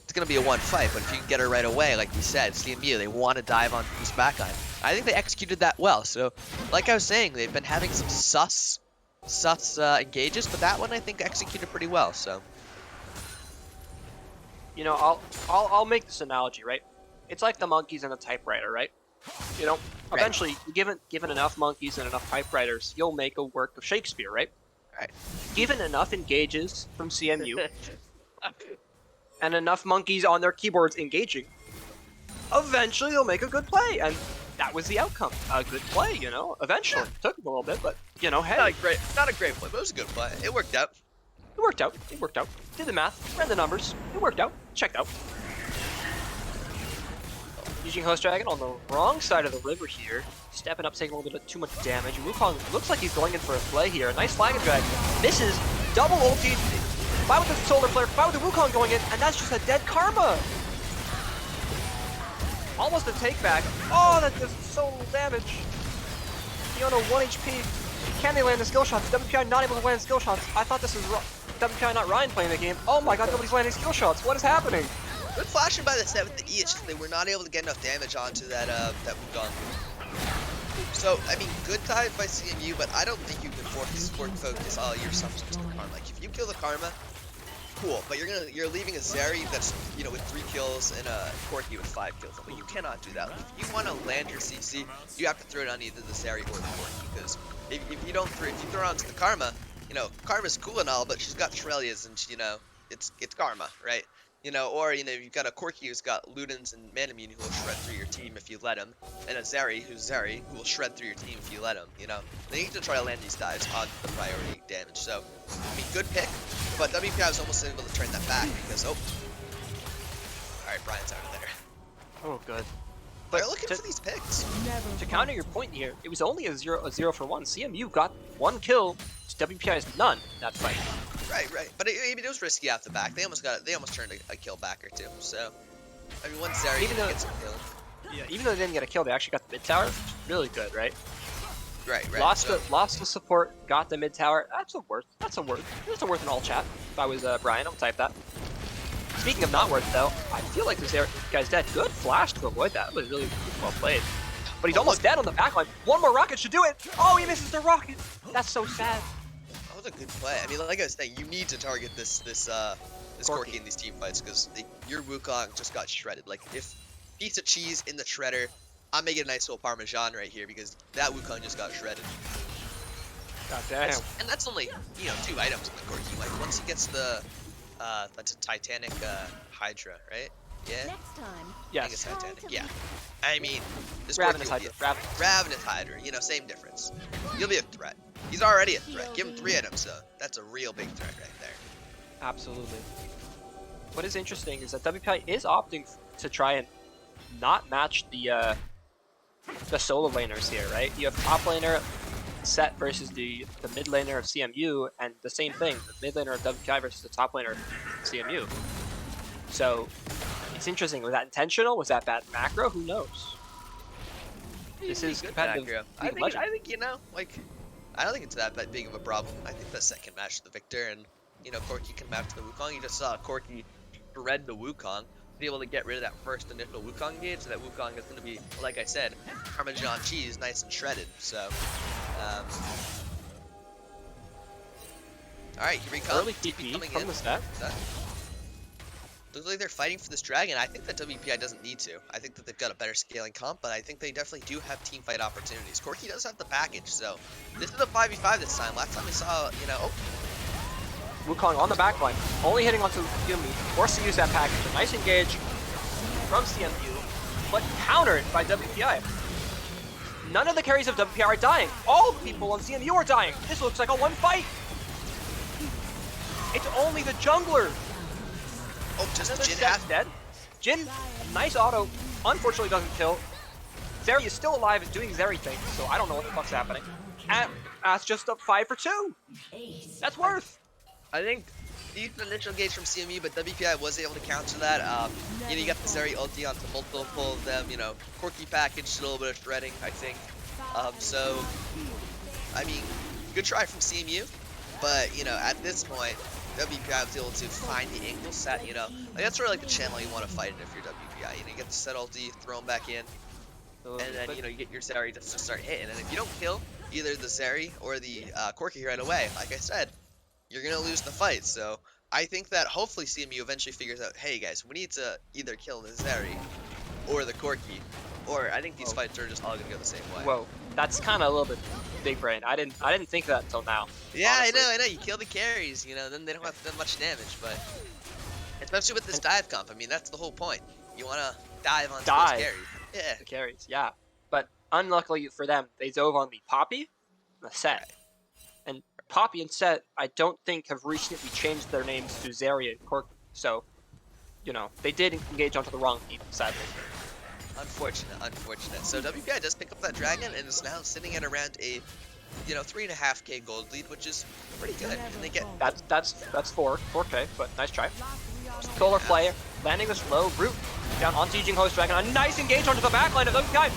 It's going to be a one fight, but if you can get her right away, like you said, CMU, they want to dive on this backline. I think they executed that well. So, like I was saying, they've been having some sus sus engages, but that one I think executed pretty well. So You know, I'll make this analogy, right? It's like the monkeys and the typewriter, right? You know, right, eventually, given enough monkeys and enough typewriters, you'll make a work of Shakespeare, right? right. Given enough engages from CMU and enough monkeys on their keyboards engaging, eventually they'll make a good play, and that was the outcome. A good play, you know. Eventually, Yeah. it took them a little bit, but you know, hey, Not a great play, but it was a good play. It worked out. it worked out. It worked out. Did the math, ran the numbers. It worked out. Checked out. Using Host Dragon on the wrong side of the river here. Stepping up, taking a little bit of too much damage. Wukong looks like he's going in for a play here. A nice flag drag. Misses. Double ulti. Why with the solar flare? Why with the Wukong going in? And that's just a dead karma. Almost a take back. Oh, that does so little damage. Fiona 1 HP. Can they land the skill shots? WPI not able to land skill shots. I thought this was WPI not Ryan playing the game. Oh my god, nobody's landing skill shots. What is happening? Good flashing by the 7th E, it's just they were not able to get enough damage onto that Wukong. So, I mean, good dive by CMU, but I don't think you can focus all your substance to the Karma. Like, if you kill the Karma, cool, but you're leaving a Zeri that's, you know, with 3 kills and a Corki with 5 kills. But you cannot do that. If you want to land your CC, you have to throw it on either the Zeri or the Corki, because if you throw it onto the Karma, you know, Karma's cool and all, but she's got Shurelias and she, you know, it's Karma, right? You know, or, you know, you've got a Corki who's got Ludens and Manamune who will shred through your team if you let him, and a Zeri who's Zeri who will shred through your team if you let him, you know. They need to try to land these dives on the priority damage, so, I mean, good pick, but WPI was almost able to turn that back because, oh. Alright, Brian's out of there. Oh, good. But they're looking for these picks. To counter your point here, it was only a 0 for 1. CMU got 1 kill, WPI's none in that fight. Right. But it was risky off the back. They almost turned a kill back or two. So, I mean, once Zeri didn't get some kill. Yeah, even though they didn't get a kill, they actually got the mid tower. Really good, right? Right. Lost the support, got the mid tower. That's a worth. That's a worth in all chat. If I was Brian, I would type that. Speaking of not worth, though, I feel like this guy's dead. Good flash to avoid that. That was really well played. But he's almost dead on the backline. One more rocket should do it. Oh, he misses the rocket. That's so sad. That was a good play. I mean, like I was saying, you need to target this Corki in these team fights because your Wukong just got shredded. Like, if piece of cheese in the shredder, I'm making a nice little Parmesan right here because that Wukong just got shredded. God damn. And that's only, you know, 2 items in the Corki. Like, once he gets the, that's a Titanic Hydra, right? Yeah? Next time. Yes. I think it's Titanic, yeah. I mean, this Ravenous Corki will Hydra. be Ravenous Hydra, you know, same difference. You'll be a threat. He's already a threat. Give him 3 items, so that's a real big threat right there. Absolutely. What is interesting is that WPI is opting to try and not match the solo laners here, right? You have top laner Set versus the mid laner of CMU, and the same thing, the mid laner of WPI versus the top laner of CMU. So it's interesting. Was that intentional? Was that bad macro? Who knows? This is competitive. I think, you know, like, I don't think it's that big of a problem. I think the Set can match the Victor, and, you know, Corki can match the Wukong. You just saw Corki shred the Wukong, be able to get rid of that first initial Wukong gauge, so that Wukong is going to be, like I said, Parmesan cheese, nice and shredded. So, alright, here we come. Early TP from the Set. Looks like they're fighting for this dragon. I think that WPI doesn't need to. I think that they've got a better scaling comp, but I think they definitely do have team fight opportunities. Corki does have the package, so this is a 5v5 this time. Last time we saw, you know, oh. Wukong on the backline, only hitting onto Yumi, forced to use that package. A nice engage from CMU, but countered by WPI. None of the carries of WPI are dying. All the people on CMU are dying. This looks like a one fight. It's only the jungler. Oh, just Jin dead. Jin, nice auto. Unfortunately doesn't kill. Zeri is still alive and doing Zeri things, so I don't know what the fuck's happening. And that's just a 5 for 2. That's worth. I think decent initial gauge from CMU, but WPI was able to counter that. You know, you got the Zeri ulti onto multiple of them. You know, Corki package, a little bit of shredding, I think. So, I mean, good try from CMU, but you know, at this point, WPI was able to find the angle set. You know, like, that's sort of like the channel you want to fight in if you're WPI. You know, you get the set ulti, throw them back in, and then you know you get your Zeri to start hitting. And if you don't kill, either the Zeri or the Corki right away, like I said, you're gonna lose the fight. So I think that hopefully CMU eventually figures out, hey guys, we need to either kill the Zeri or the Corki, or I think these Whoa. fights are just all gonna go the same way. Whoa. That's kind of a little bit big brain. I didn't think of that until now. Yeah, Honestly. I know. You kill the carries, then they don't have to do much damage, but especially with this And dive comp, I mean, that's the whole point. You wanna dive onto those dive carries. Yeah, the carries, yeah. But unluckily for them, they dove on the Poppy, the Set, right. and Poppy and Set, I don't think have recently changed their names to Zarya and Corki. So, they did engage onto the wrong people, sadly. Unfortunate. So WPI does pick up that dragon and is now sitting at around a 3.5k gold lead, which is pretty good. And they get That's 4K, but nice try. Solar Flare, landing this low root down on Sieging Host Dragon. A nice engage onto the backline of WPI.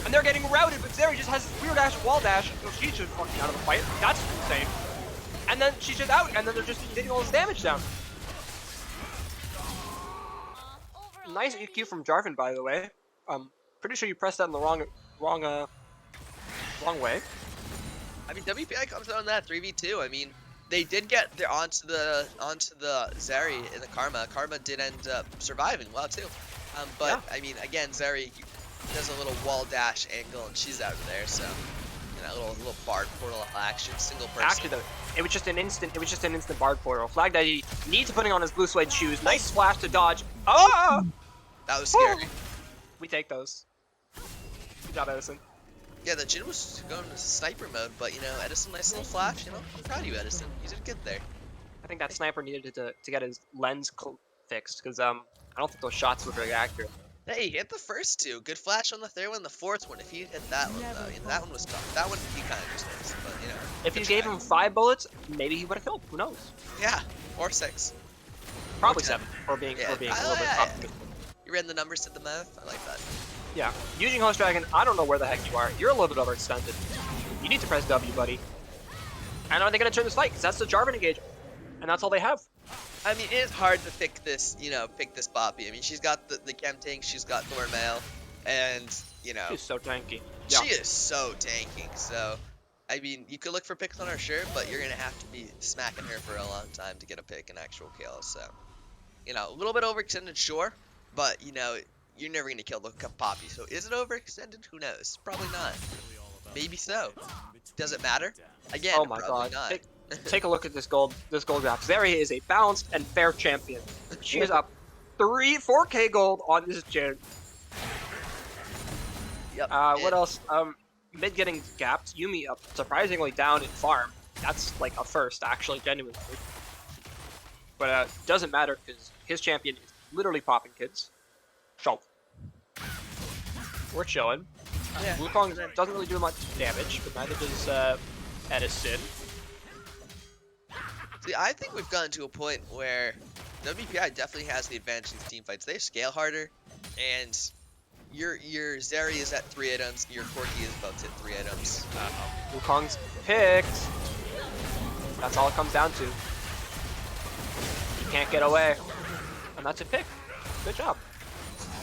And they're getting routed, but Zeri just has weird ass wall dash. So she's just fucking out of the fight. That's insane. And then she's just out, and then they're just getting all this damage down. Nice EQ from Jarvan, by the way. Pretty sure you pressed that in the wrong way. I mean, WPI comes out on that 3v2. I mean, they did get their onto the Zeri in the Karma. Karma did end up surviving well too. But Yeah. I mean, again, Zeri does a little wall dash angle and she's out of there. So little bard portal action, single person. Actually, though, it was just an instant bard portal. Flag that he needs putting on his blue suede shoes. Nice splash to dodge. Oh! That was scary. We take those. Good job, Edison. Yeah, the Jin was going to sniper mode, but Edison, nice little flash. I'm proud of you, Edison. You did good there. I think that sniper needed to get his lens fixed because I don't think those shots were very accurate. Hey, he hit the first two. Good flash on the third one. The fourth one, if he hit that one, though, that one was tough. That one he kind of just missed, but If you gave him 5 bullets, maybe he would have killed. Who knows? Yeah, or 6. Probably Or 7. For being a little bit yeah. optimistic. You ran the numbers to the mouth. I like that. Yeah. Using Host Dragon, I don't know where the heck you are. You're a little bit overextended. You need to press W, buddy. And are they going to turn this fight? Because that's the Jarvan engagement. And that's all they have. I mean, it is hard to pick this, Poppy. I mean, she's got the Chem Tank, she's got Thormail, and, She's so tanky. Yeah. She is so tanking, so, I mean, you could look for picks on her, sure, but you're going to have to be smacking her for a long time to get a pick and actual kill, so, a little bit overextended, sure, but, you're never going to kill the Poppy, so is it overextended? Who knows? Probably not. Maybe so. Does it matter? Again, Oh my probably god. not. Take a look at this gold graph. Zeri is a balanced and fair champion. She is up 4K gold on this gen. Yep. What else? Mid getting gapped. Yuumi up surprisingly down in farm. That's like a first, actually, genuinely. But doesn't matter because his champion is literally popping kids. So we're chilling. Yeah. Wukong doesn't really do much damage, but neither does Edison. See, I think we've gotten to a point where WPI definitely has the advantage in these team fights. They scale harder, and your Zeri is at 3 items, your Corki is about to hit 3 items. Wukong's picked. That's all it comes down to. He can't get away. And that's a pick. Good job.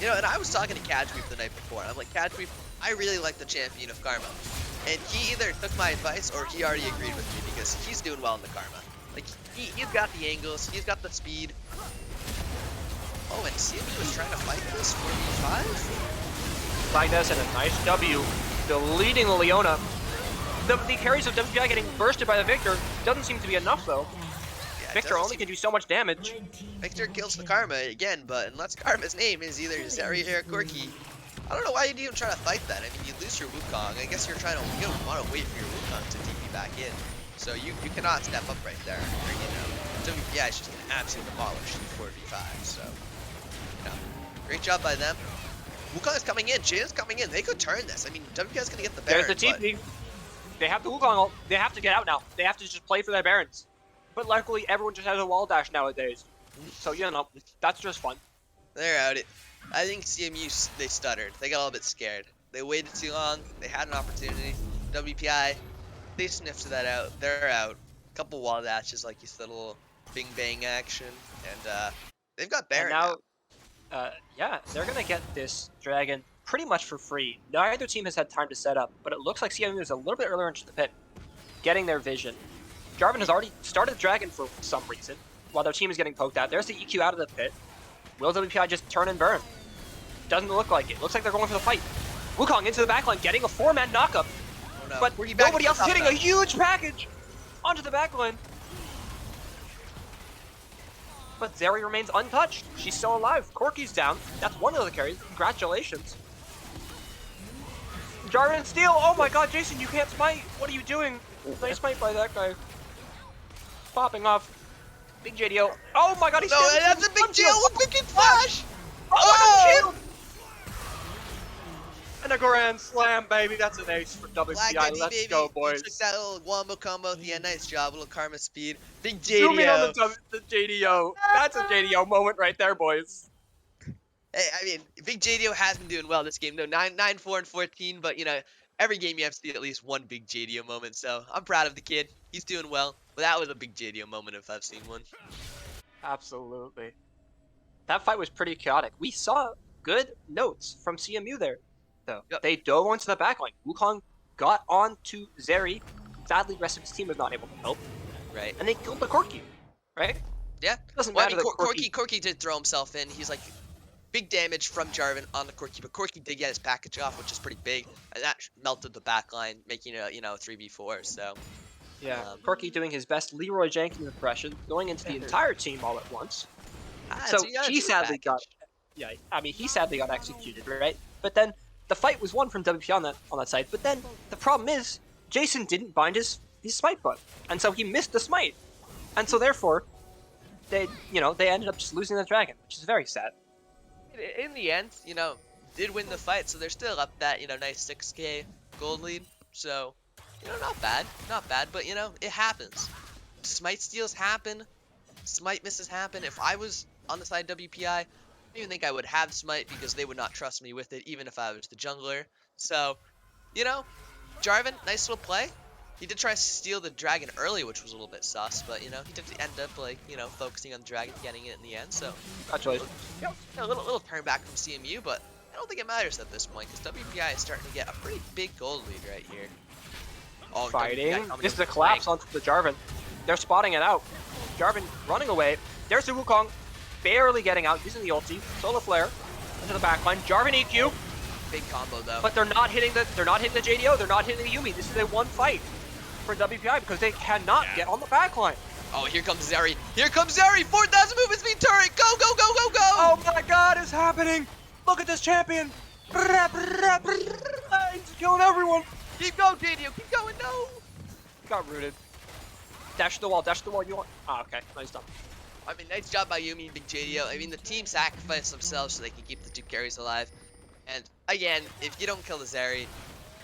And I was talking to Cadweep the night before. I'm like, Cadweep, I really like the champion of Karma. And he either took my advice or he already agreed with me because he's doing well in the Karma. Like, he's got the angles, he's got the speed. Oh, and CMU was trying to fight this 4v5? Magnus and a nice W. Deleting the Leona. The carries of WPI getting bursted by the Victor doesn't seem to be enough, though. Yeah, Victor only can do so much damage. Victor kills the Karma again, but unless Karma's name is either Zeri or Corki, I don't know why you'd even try to fight that. I mean, you lose your Wukong. I guess you don't want to wait for your Wukong to TP back in. So you cannot step up right there. Or, WPI is just going to absolutely demolish the 4v5. So, great job by them. Wukong is coming in. Jin's coming in. They could turn this. I mean, WPI is going to get the Baron. There's the TP. They have the Wukong ult. They have to get out now. They have to just play for their Barons. But luckily, everyone just has a wall dash nowadays. So, that's just fun. They're out. I think CMU, they stuttered. They got a little bit scared. They waited too long. They had an opportunity. WPI, they sniffed that out. They're out. Couple wall dashes, like you said, a little bing bang action, and they've got Baron now. Yeah, they're gonna get this dragon pretty much for free. Neither team has had time to set up, but it looks like CMU is a little bit earlier into the pit, getting their vision. Jarvan has already started Dragon for some reason, while their team is getting poked out. There's the EQ out of the pit. Will WPI just turn and burn? Doesn't look like it. Looks like they're going for the fight. Wukong into the backline, getting a 4-man knockup. Oh, no. But nobody else is hitting a huge package onto the backline. But Zeri remains untouched. She's still alive. Corki's down. That's one of the carries. Congratulations. Jarvan steal. Oh my god, Jason, you can't smite. What are you doing? Nice smite by that guy. Popping off. Big JDO. Oh my god, he's no, that's a big JDO. Big flash. Oh! And a grand slam, baby. That's an ace for WPI. Let's baby. go, boys. You took that little wombo combo. Yeah, nice job. Little karma speed. Big JDO. Zoom in on the JDO. That's a JDO moment right there, boys. Hey, I mean, Big JDO has been doing well this game, though. 9, 4, and 14, but, you know, every game you have to see at least one Big JDO moment, so I'm proud of the kid. He's doing well, but that was a Big JDO moment if I've seen one. Absolutely. That fight was pretty chaotic. We saw good notes from CMU there, though. Yep. They dove onto the backline. Wukong got onto Zeri. Sadly, the rest of his team was not able to help. Right. And they killed the Corki, right? Yeah. Doesn't Well, matter I mean, that Corki did throw himself in. He's like big damage from Jarvan on the Corki, but Corki did get his package off, which is pretty big, and that melted the backline, making it, you know, 3v4. So yeah, Corki doing his best Leroy Jenkins impression, going into the entire team all at once. So he sadly got, yeah, I mean, he sadly got executed, right? But then the fight was won from WP on that side. But then the problem is Jason didn't bind his smite button, and so he missed the smite, and so therefore they ended up just losing the dragon, which is very sad. In the end, you know, did win the fight, so they're still up that, you know, nice 6k gold lead. So, you know, not bad, but, you know, it happens. Smite steals happen, smite misses happen. If I was on the side of WPI, I don't even think I would have smite because they would not trust me with it, even if I was the jungler. So, you know, Jarvan, nice little play. He did try to steal the dragon early, which was a little bit sus, but, you know, he did end up, like, you know, focusing on the dragon, getting it in the end, so. Congratulations. A little turn back from CMU, but I don't think it matters at this point, because WPI is starting to get a pretty big gold lead right here. Oh, fighting. This is a collapse onto the Jarvan. They're spotting it out. Jarvan running away. There's the Wukong, barely getting out, using the ulti. Solar Flare into the backline. Jarvan EQ. Big combo though. But they're not hitting the JDO. They're not hitting the Yuumi. This is a one fight for WPI because they cannot get on the backline. Oh, here comes Zeri. Here comes Zeri. 4,000 movement speed turret. Go, go, go, go, go. Oh my god, it's happening. Look at this champion. He's killing everyone. Keep going, JDO. Keep going. No. Got rooted. Dash the wall. Dash the wall. You want? Ah, okay. Nice done. I mean, nice job by Yuumi and Big JDO. I mean, the team sacrificed themselves so they can keep the two carries alive. And again, if you don't kill the Zeri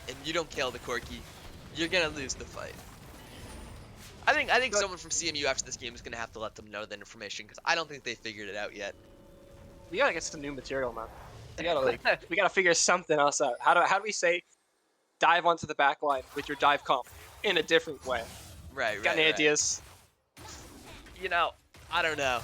and you don't kill the Corki, you're gonna lose the fight. I think someone from CMU after this game is gonna have to let them know that information because I don't think they figured it out yet. We gotta get some new material, man. We gotta figure something else out. How do we say dive onto the back line with your dive comp in a different way? Right. Got any ideas? You know, I don't know.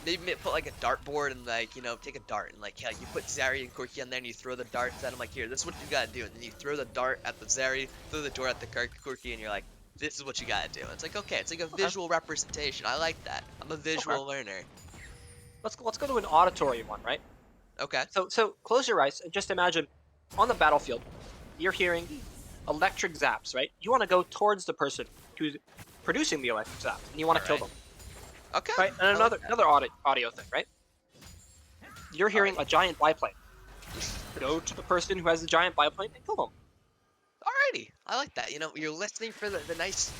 Maybe put like a dartboard and like, you know, take a dart and like, yeah, you put Zeri and Corki on there and you throw the darts at him like, here, this is what you gotta do. And then you throw the dart at the Zeri, throw the dart at the Corki, and you're like, this is what you gotta do. And it's like, okay, it's like a visual representation. I like that. I'm a visual learner. Let's go to an auditory one, right? Okay. So close your eyes and just imagine on the battlefield, you're hearing electric zaps, right? You want to go towards the person who's producing the electric zaps, and you want to kill them. Okay. Right, and another audio thing, right? You're hearing a giant biplane. Go to the person who has the giant biplane and kill them. Alrighty, I like that. You know, you're listening for the nice,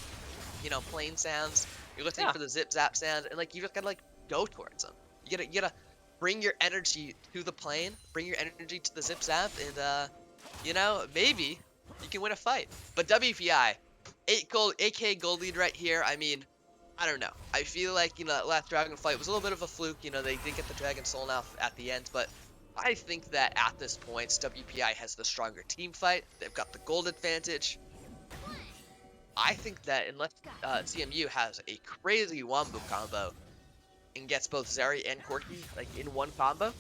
you know, plane sounds. You're listening for the zip zap sounds, and like you just gotta like go towards them. You gotta bring your energy to the plane, bring your energy to the zip zap, and you know, maybe you can win a fight. But WPI, 8k gold lead right here. I mean, I don't know. I feel like, you know, that last dragon fight was a little bit of a fluke. You know, they did get the dragon soul off at the end, but I think that at this point, WPI has the stronger team fight. They've got the gold advantage. I think that unless CMU has a crazy wombo combo and gets both Zeri and Corki like in one combo,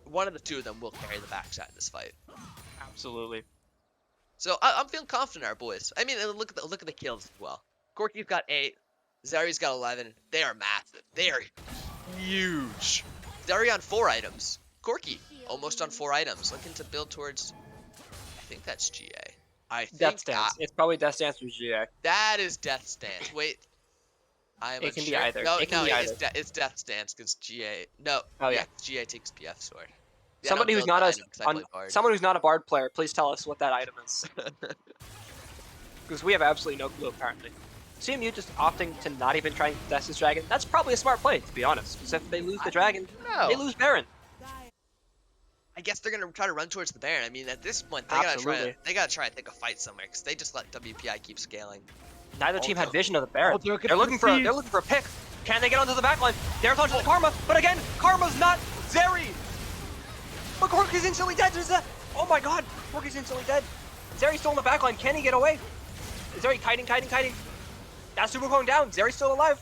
one of the two of them will carry the backside in this fight. Absolutely. So I'm feeling confident in our boys. I mean, look at the kills as well. Corky's got 8. Zeri's got 11. They are massive. They are huge. Zeri on 4 items. Corky almost on 4 items. Looking to build towards. I think that's GA. I Death think Stance. It's probably Death Stance or GA. that is Death Stance. Wait, I am It can be unsure. either. No, It can no, be either. it's Death Stance because GA. No, Oh yeah, yeah. GA takes PF sword. Yeah, I don't Somebody who's build not that a item because I play Bard. someone who's not a Bard player, please tell us what that item is, because we have absolutely no clue apparently. CMU just opting to not even try and contest this dragon. That's probably a smart play, to be honest. Because if they lose the dragon, they No. lose Baron. I guess they're gonna try to run towards the Baron. I mean, at this point, Absolutely. they gotta try to take a fight somewhere because they just let WPI keep scaling. Neither team had vision of the Baron. Oh, They're looking for a pick. Can they get onto the backline? There's onto the Karma, but again, Karma's not Zeri. But Corky's instantly dead. There's that. Oh my God, Corky's instantly dead. Zeri's still in the backline. Can he get away? Zeri kiting. That's super going down. Zeri's still alive.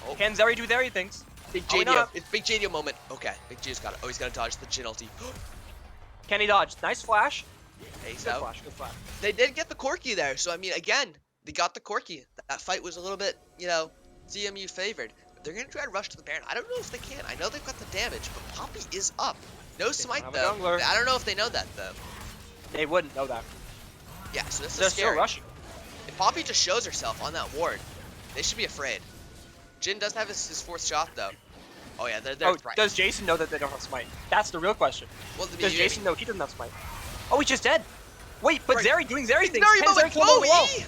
Oh. Can Zeri do Zeri things? Big Oh, JDO. no. It's Big JDO moment. Okay, Big J's got it. Oh, he's gotta dodge the Jin ulti. Can he dodge? Nice flash. Ace Good out. flash. Good flash. They did get the Corky there, so I mean, again, they got the Corky. That fight was a little bit, CMU favored. They're gonna try to rush to the Baron. I don't know if they can. I know they've got the damage, but Poppy is up. No smite have a though. jungler. I don't know if they know that though. They wouldn't know that. Yeah, so this They're is scary. still rushing. If Poppy just shows herself on that ward, they should be afraid. Jin does have his 4th shot though. Oh yeah, they're Oh, right. does Jason know that they don't have smite? That's the real question. Well, Does Jason know he doesn't have smite? Oh, he's just dead. Wait, but Right. Zeri doing Zeri things. Zeri Can moment. Zeri kill him Whoa, well? E!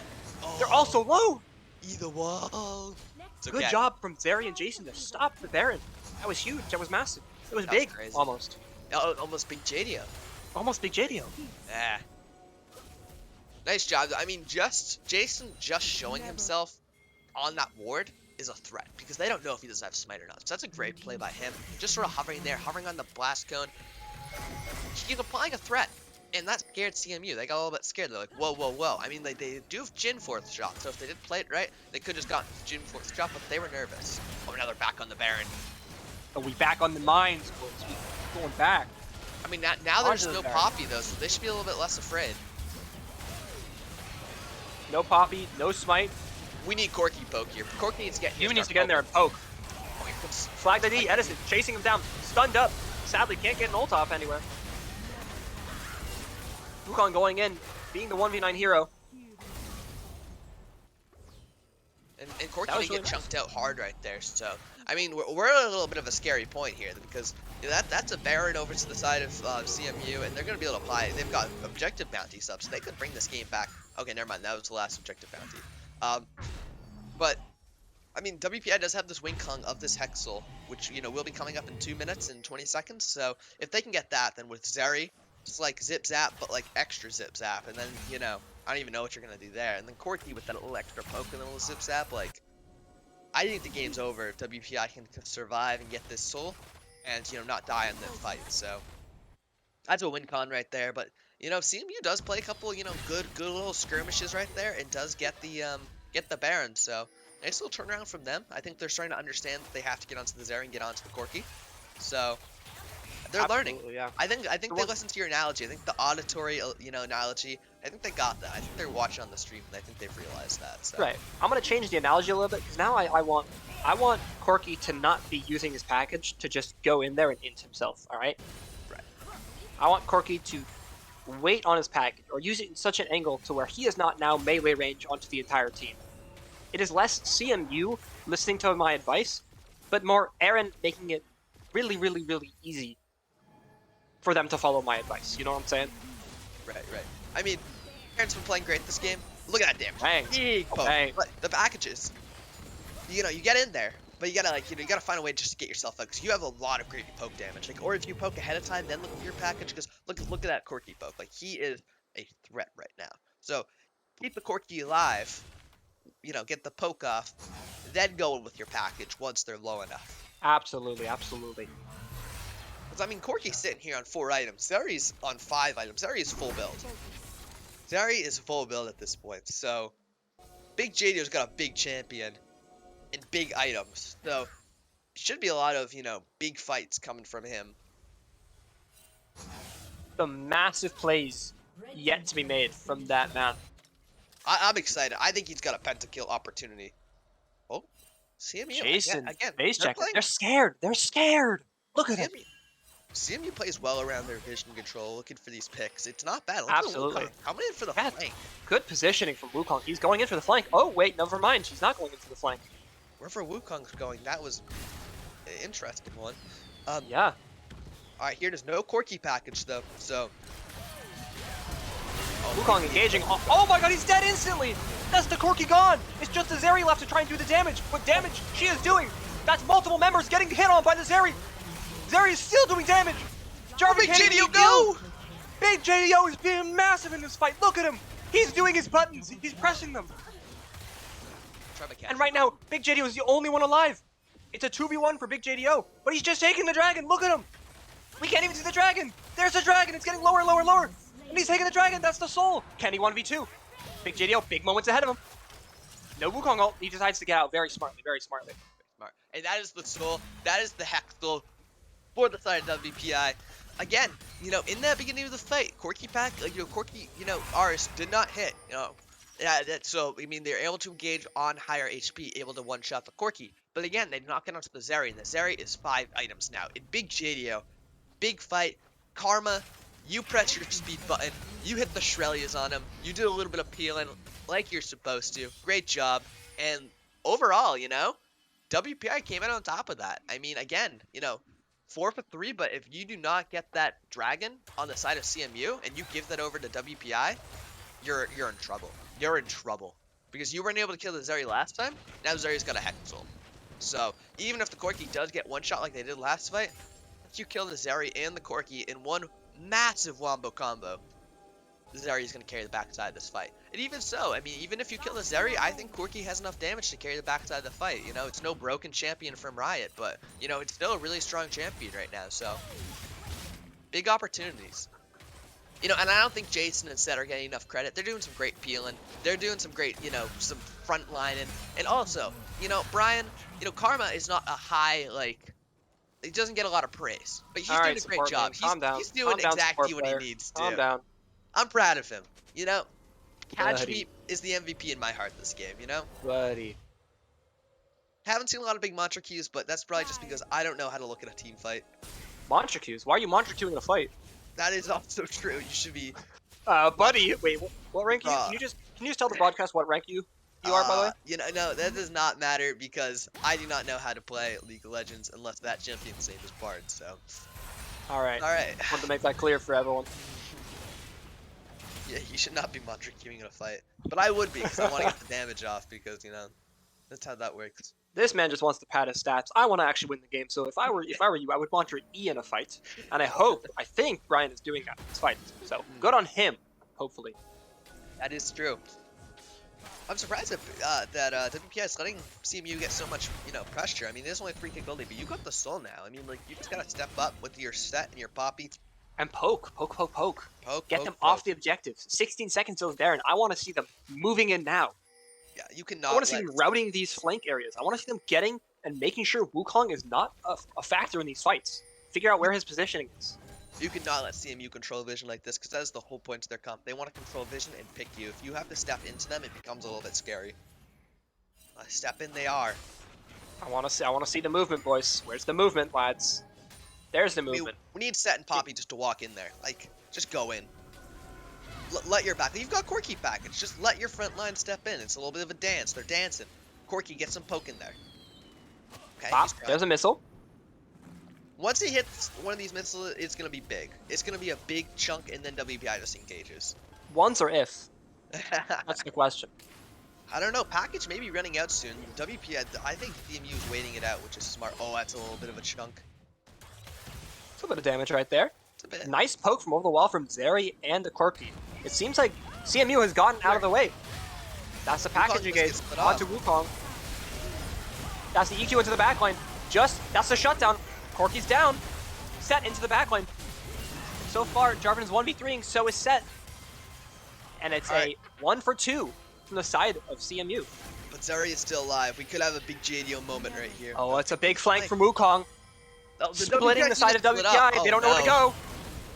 They're also low. Either wall. It's okay. Good job from Zeri and Jason to stop the Baron. That was huge. That was massive. It was That was big, crazy. almost. Oh, almost Big JDO. Almost big JDO. Yeah. Nice job. I mean, Jason just showing himself on that ward is a threat because they don't know if he does have smite or not. So that's a great play by him. Just sort of hovering there, hovering on the blast cone. He's applying a threat, and that scared CMU. They got a little bit scared. They're like, whoa. I mean, they do have Jin 4th shot, so if they did play it right, they could just gotten Jin 4th shot, but they were nervous. Oh, now they're back on the Baron. Are we back on the mines, boys? We going back. I mean, now there's Onto the no Baron. Poppy, though, so they should be a little bit less afraid. No Poppy, no smite. We need Corky poke here. Corky needs to get You needs to get in there and poke. Oh, here comes Flag ID, Edison chasing him down, stunned up. Sadly, can't get an ult off anywhere. Wukong going in, being the 1v9 hero. And Corky That did was really get nice. chunked out hard right there. So, I mean, we're at a little bit of a scary point here because that's a Baron over to the side of CMU, and they're going to be able to apply. They've got objective bounty subs, so they could bring this game back. Okay, never mind. That was the last objective bounty. But I mean, WPI does have this wing Kong of this Hexel, which will be coming up in 2 minutes and 20 seconds. So if they can get that, then with Zeri, it's like zip zap, but like extra zip zap, and then I don't even know what you're gonna do there. And then Corky with that little extra poke and a little zip zap, like I think the game's over if WPI can survive and get this soul, and not die in the fight. So that's a win con right there. But CMU does play a couple good little skirmishes right there, and does get the Baron. So nice little turnaround from them. I think they're starting to understand that they have to get onto the Zeri and get onto the Corky. So they're learning. Yeah. I think they listened to your analogy. I think the auditory analogy. I think they got that. I think they're watching on the stream, and I think they've realized that. So. Right. I'm gonna change the analogy a little bit because now I want Corky to not be using his package to just go in there and int himself. All right. Right. I want Corky to wait on his package or use it in such an angle to where he is not now melee range onto the entire team. It is less CMU listening to my advice, but more Aaron making it really, really, really easy for them to follow my advice. You know what I'm saying? Right. I mean, Aaron's been playing great this game. Look at that damage. Bang. Big poke. Bang. But the packages, you get in there, but you gotta you gotta find a way just to get yourself out because you have a lot of great poke damage. Like, or if you poke ahead of time, then look at your package because look at that Corky poke. Like, he is a threat right now. So keep the Corky alive. Get the poke off, then go in with your package once they're low enough. Absolutely. Because, I mean, Corky's sitting here on 4 items. Zeri's on 5 items. Zeri is full build. Zeri is full build at this point. So, Big JDO's got a big champion and big items. So, should be a lot of, big fights coming from him. The massive plays yet to be made from that man. I'm excited. I think he's got a pentakill opportunity. Oh, CMU Jason, again. base They're checker. playing They're scared. They're scared. Look at him. CMU plays well around their vision control, looking for these picks. It's not bad. Look at Absolutely. Wukong coming in for the Yeah, flank. good positioning from Wukong. He's going in for the flank. Oh, wait, never mind. She's not going into the flank. Wherever Wukong's going, that was an interesting one. Yeah. All right, here there's no Corki package though, so. Wukong engaging. Oh my god, he's dead instantly! That's the Corki gone! It's just the Zeri left to try and do the damage. What damage she is doing! That's multiple members getting hit on by the Zeri! Zeri is still doing damage! Jarvan Big can't even JDO go! Big JDO is being massive in this fight. Look at him! He's doing his buttons. He's pressing them. And right now, Big JDO is the only one alive. It's a 2v1 for Big JDO, but he's just taking the dragon. Look at him! We can't even see the dragon! There's the dragon! It's getting lower, lower, lower! And he's taking the dragon! That's the soul! Can he 1v2? Big JDO, big moments ahead of him. No Wukong ult. He decides to get out very smartly, very smartly. Smart. And that is the soul. That is the Hextol for the side of WPI. Again, in the beginning of the fight, Corki pack, Corki, ours did not hit, Yeah, so, they're able to engage on higher HP, able to one-shot the Corki. But again, they knock it onto the Zeri, and the Zeri is 5 items now. In Big JDO, big fight, Karma, you press your speed button, you hit the Shrelias on him, you do a little bit of peeling like you're supposed to. Great job. And overall, WPI came out on top of that. Again, 4 for 3, but if you do not get that dragon on the side of CMU and you give that over to WPI, you're in trouble. You're in trouble. Because you weren't able to kill the Zeri last time, now Zeri's got a Hextol. So, even if the Corki does get one shot like they did last fight, once you kill the Zeri and the Corki in one massive wombo combo, Zeri is going to carry the backside of this fight. And even so, even if you kill the Zeri, I think Corki has enough damage to carry the backside of the fight. It's no broken champion from Riot, but, it's still a really strong champion right now, so. Big opportunities. And I don't think Jason and Seth are getting enough credit. They're doing some great peeling. They're doing some great, some front lining. And also, Brian, Karma is not a high, he doesn't get a lot of praise. But he's doing a great job. He's doing exactly what he needs to. Calm down. I'm proud of him. Catch me is the MVP in my heart this game, Buddy. Haven't seen a lot of big mantra Qs, but that's probably just because I don't know how to look at a team fight. Mantra Qs? Why are you mantra Qing in a fight? That is also true. You should be. Buddy, wait, what rank you? Can you just tell the broadcast what rank you are, by the way? No, that does not matter because I do not know how to play League of Legends unless that champion's name is Bard. So. All right. I want to make that clear for everyone. Yeah, you should not be mantra Qing in a fight, but I would be because I want to get the damage off because that's how that works. This man just wants to pad his stats. I want to actually win the game. So if I were you, I would mantra E in a fight, and I think Brian is doing that in this fight. So good on him. Hopefully. That is true. I'm surprised that WPI is letting CMU get so much, pressure. There's only 3K goldie, but you got the soul now. You just gotta step up with your set and your poppy. And poke. Get them off the objectives. 16 seconds till there, and I want to see them moving in now. Yeah, you cannot. I want to see them routing these flank areas. I want to see them getting and making sure Wukong is not a factor in these fights. Figure out where his positioning is. You cannot let CMU control vision like this because that is the whole point of their comp. They want to control vision and pick you. If you have to step into them, it becomes a little bit scary. Step in, they are. I want to see the movement, boys. Where's the movement, lads? There's the movement. We need Set and Poppy just to walk in there. Just go in. Let your back. You've got Corki package. Just let your front line step in. It's a little bit of a dance. They're dancing. Corki, get some poke in there. Okay. Pop. There's a missile. Once he hits one of these missiles, it's gonna be big. It's gonna be a big chunk, and then WPI just engages. Once or if? That's the question. I don't know. Package may be running out soon. WPI, I think CMU is waiting it out, which is smart. Oh, that's a little bit of a chunk. It's a bit of damage right there. It's a bit. Nice poke from over the wall from Zeri and the Corki. It seems like CMU has gotten out of the way. That's the package engage onto Wukong. That's the EQ into the backline. That's the shutdown. Corki's down. Set into the backline. So far, Jarvan is 1v3ing, so is Set. And it's a 1 for 2 from the side of CMU. But Zarya is still alive. We could have a big JDO moment right here. Oh, it's a big flank from Wukong. Oh, the Splitting WPI the side of split WPI. up. Oh, They don't know where to no. go.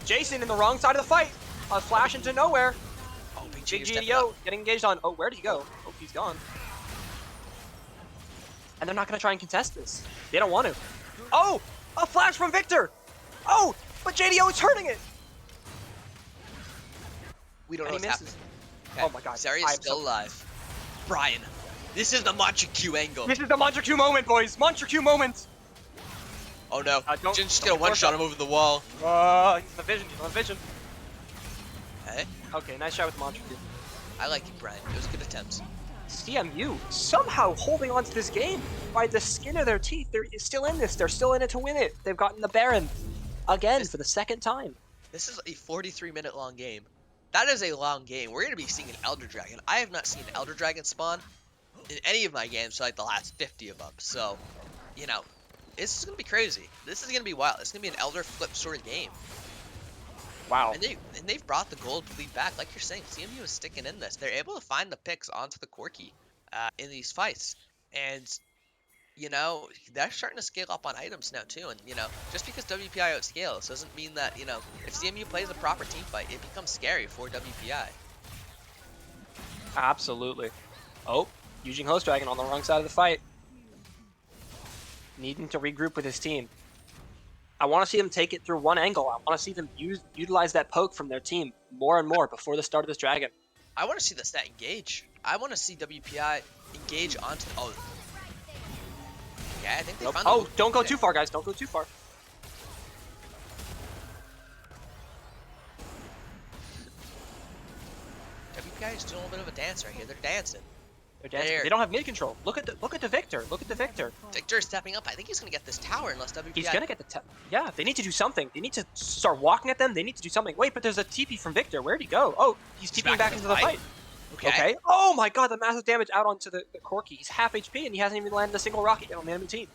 Jason in the wrong side of the fight. A flash into nowhere. Oh, Big stepping up. GDO getting engaged on. Oh, where did he go? Oh, he's gone. And they're not going to try and contest this. They don't want to. Oh, a flash from Victor. Oh, but JDO is hurting it. We don't And know he what's misses. happening. Oh my god. Zarya is still alive. Brian, this is the Mantra Q angle. This is the Monster Q moment, boys. Monster Q moment. Oh no, Don't- Jin's just don't gonna one-shot him over the wall. He's on vision. He's on vision. Hey, Okay, nice shot with Monster Q. I like it, Brian. It was a good attempt. CMU somehow holding on to this game by the skin of their teeth. They're still in this. They're still in it to win it. They've gotten the Baron again for the second time. This is a 43-minute long game. That is a long game. We're going to be seeing an Elder Dragon. I have not seen an Elder Dragon spawn in any of my games for like the last 50 of them. So, you know, this is going to be crazy. This is going to be wild. It's going to be an Elder flip sort of game. Wow. And they've brought the gold lead back. Like you're saying, CMU is sticking in this. They're able to find the picks onto the Corki in these fights. And, you know, they're starting to scale up on items now too. And, you know, just because WPI outscales doesn't mean that, you know, if CMU plays a proper team fight, it becomes scary for WPI. Absolutely. Oh, using Host Dragon on the wrong side of the fight. Needing to regroup with his team. I want to see them take it through one angle. I want to see them utilize that poke from their team more and more before the start of this dragon. I want to see the stat engage. I want to see WPI engage onto... Oh. Yeah, I think they found Oh, don't go too far, guys. Don't go too far. WPI is doing a little bit of a dance right here. They're dancing. They're dancing. There. They don't have mid control. Look at the Victor. Look at the Victor. Victor is stepping up. I think he's going to get this tower unless WPI... He's gonna get the yeah, they need to do something. They need to start walking at them. They need to do something. Wait, but there's a TP from Victor. Where'd he go? Oh, he's TPing back into the fight. Okay. Oh my god, the massive damage out onto the Corki. He's half HP and he hasn't even landed a single rocket yet on the enemy team.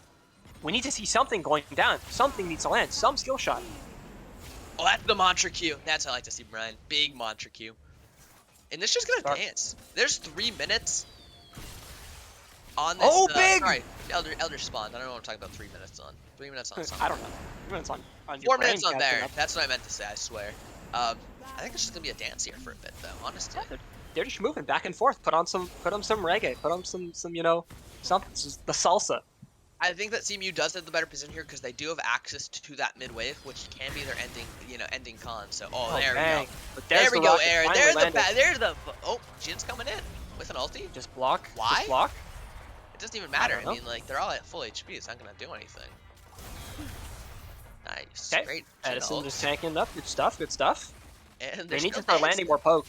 We need to see something going down. Something needs to land. Some skill shot. Oh, that's the Mantra Q. That's what I like to see, Brian. Big Mantra Q. And this just gonna dance. There's 3 minutes on this. Oh, big! Sorry, Elder spawn. I don't know what I'm talking about. 3 minutes on. 3 minutes on something. I don't know. 3 minutes on 4 minutes on there. That's what I meant to say. I swear. I think it's just gonna be a dance here for a bit, though. Honestly. Yeah, they're just moving back and forth. Put on some reggae. Put on some you know, something. The salsa. I think that CMU does have the better position here because they do have access to that mid wave, which can be their ending con. So, there we go. But There we go, Aaron. There's the oh, Jin's coming in with an ulti. Just block. Why? Just block. It doesn't even matter. I I don't mean, like, they're all at full HP. It's not gonna do anything. Nice. Okay. Great. Edison just tanking it up. Good stuff. Good stuff. And They need to start landing more poke.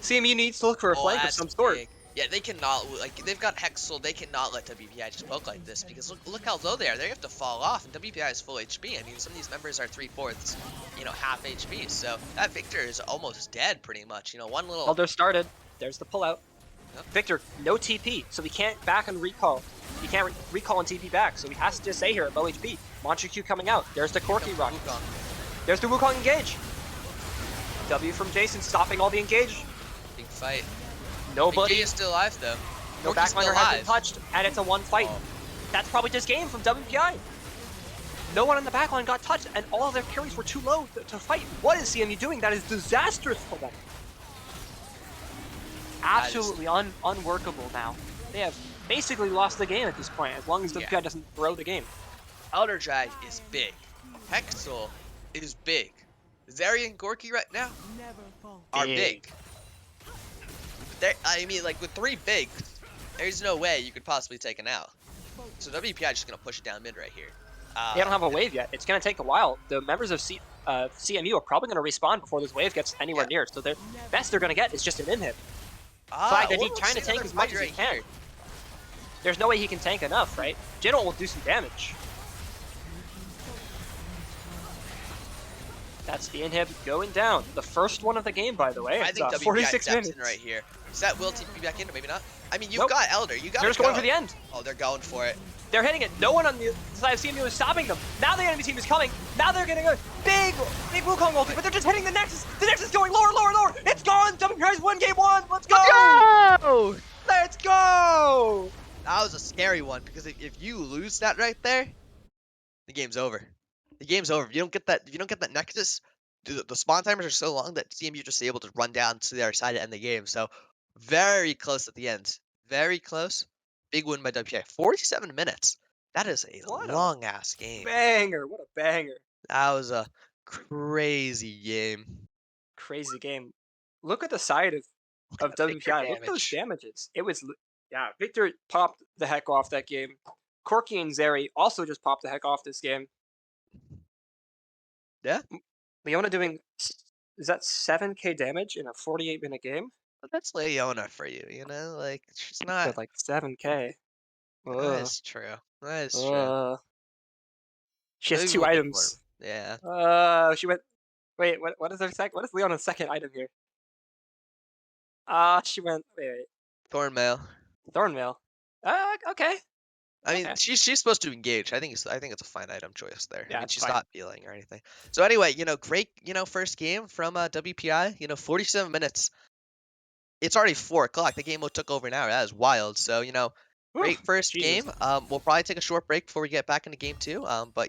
CMU needs to look for a flank of some sort. Big. Yeah, they cannot, like, they've got Hexel, they cannot let WPI just poke like this, because look how low they are. They have to fall off, and WPI is full HP. I mean, some of these members are 3/4, half HP, so that Victor is almost dead, pretty much. One little... Well, they're started. There's the pullout. Yep. Victor, no TP, so he can't back and recall. He can't recall and TP back, so he has to just stay here at low HP. Mantra Q coming out. There's the Corki rock. There's the Wukong engage. W from Jason, stopping all the engage. Big fight. Nobody is still alive, though. No backliner has been touched, and it's a one fight. Oh. That's probably just game from WPI. No one in the backline got touched, and all of their carries were too low to fight. What is CMU doing? That is disastrous for them. Absolutely unworkable now. They have basically lost the game at this point, as long as WPI doesn't throw the game. Elder Drag is big. Hexel is big. Zarya and Gorky right now are big. I mean, like, with 3 bigs, there's no way you could possibly take an out. So WPI just gonna push it down mid right here. They don't have a wave yet. It's gonna take a while. The members of CMU are probably gonna respawn before this wave gets anywhere near. So the best they're gonna get is just an inhib. Flag that he's trying to tank as much as he can. There's no way he can tank enough, right? Jino will do some damage. That's the inhib going down. The first one of the game, by the way. I think WPI 46 steps minutes in right here. Is that will TP back in or maybe not? I mean, you've got Elder. You got. They're just going for the end. Oh, they're going for it. They're hitting it. No one on the side of CMU is stopping them. Now the enemy team is coming. Now they're getting a big Wukong ulti, but they're just hitting the Nexus. The Nexus is going lower, lower, lower. It's gone. WPI's won game 1. Let's go. Let's go! That was a scary one because if you lose that right there, the game's over. The game's over. If you don't get that nexus, the spawn timers are so long that CMU just able to run down to the other side to end the game. So very close at the end. Very close. Big win by WPI. 47 minutes. That is a What a long ass game. banger! What a banger! That was a crazy game. Crazy game. Look at the side Look at of the Victor WPI. Look at those damage. damages. Yeah, Victor popped the heck off that game. Corky and Zeri also just popped the heck off this game. Yeah, Leona doing, is that 7k damage in a 48-minute game? but that's Leona for you, you know? Like, she's not. But like 7k. That Ugh. is true. That is true. Ugh. She has Maybe 2 we'll get more. items. Yeah. She went. Wait, what is her second? What is Leona's second item here? She went. Wait. Thornmail. Thornmail. Okay. I mean, Okay. she's supposed to engage. I think it's a fine item choice there. I Yeah, mean, it's she's fine. not feeling or anything. So anyway, great, first game from WPI. 47 minutes. It's already 4 o'clock. The game mode took over an hour. That is wild. So Whew, great first Jesus. game. We'll probably take a short break before we get back into game two. But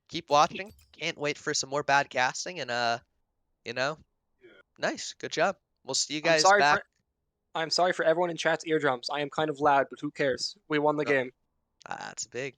keep watching. Can't wait for some more bad casting and you know, nice, good job. We'll see you I'm guys sorry back. for. I'm sorry for everyone in chat's eardrums. I am kind of loud, but who cares? We won the No, game. that's big.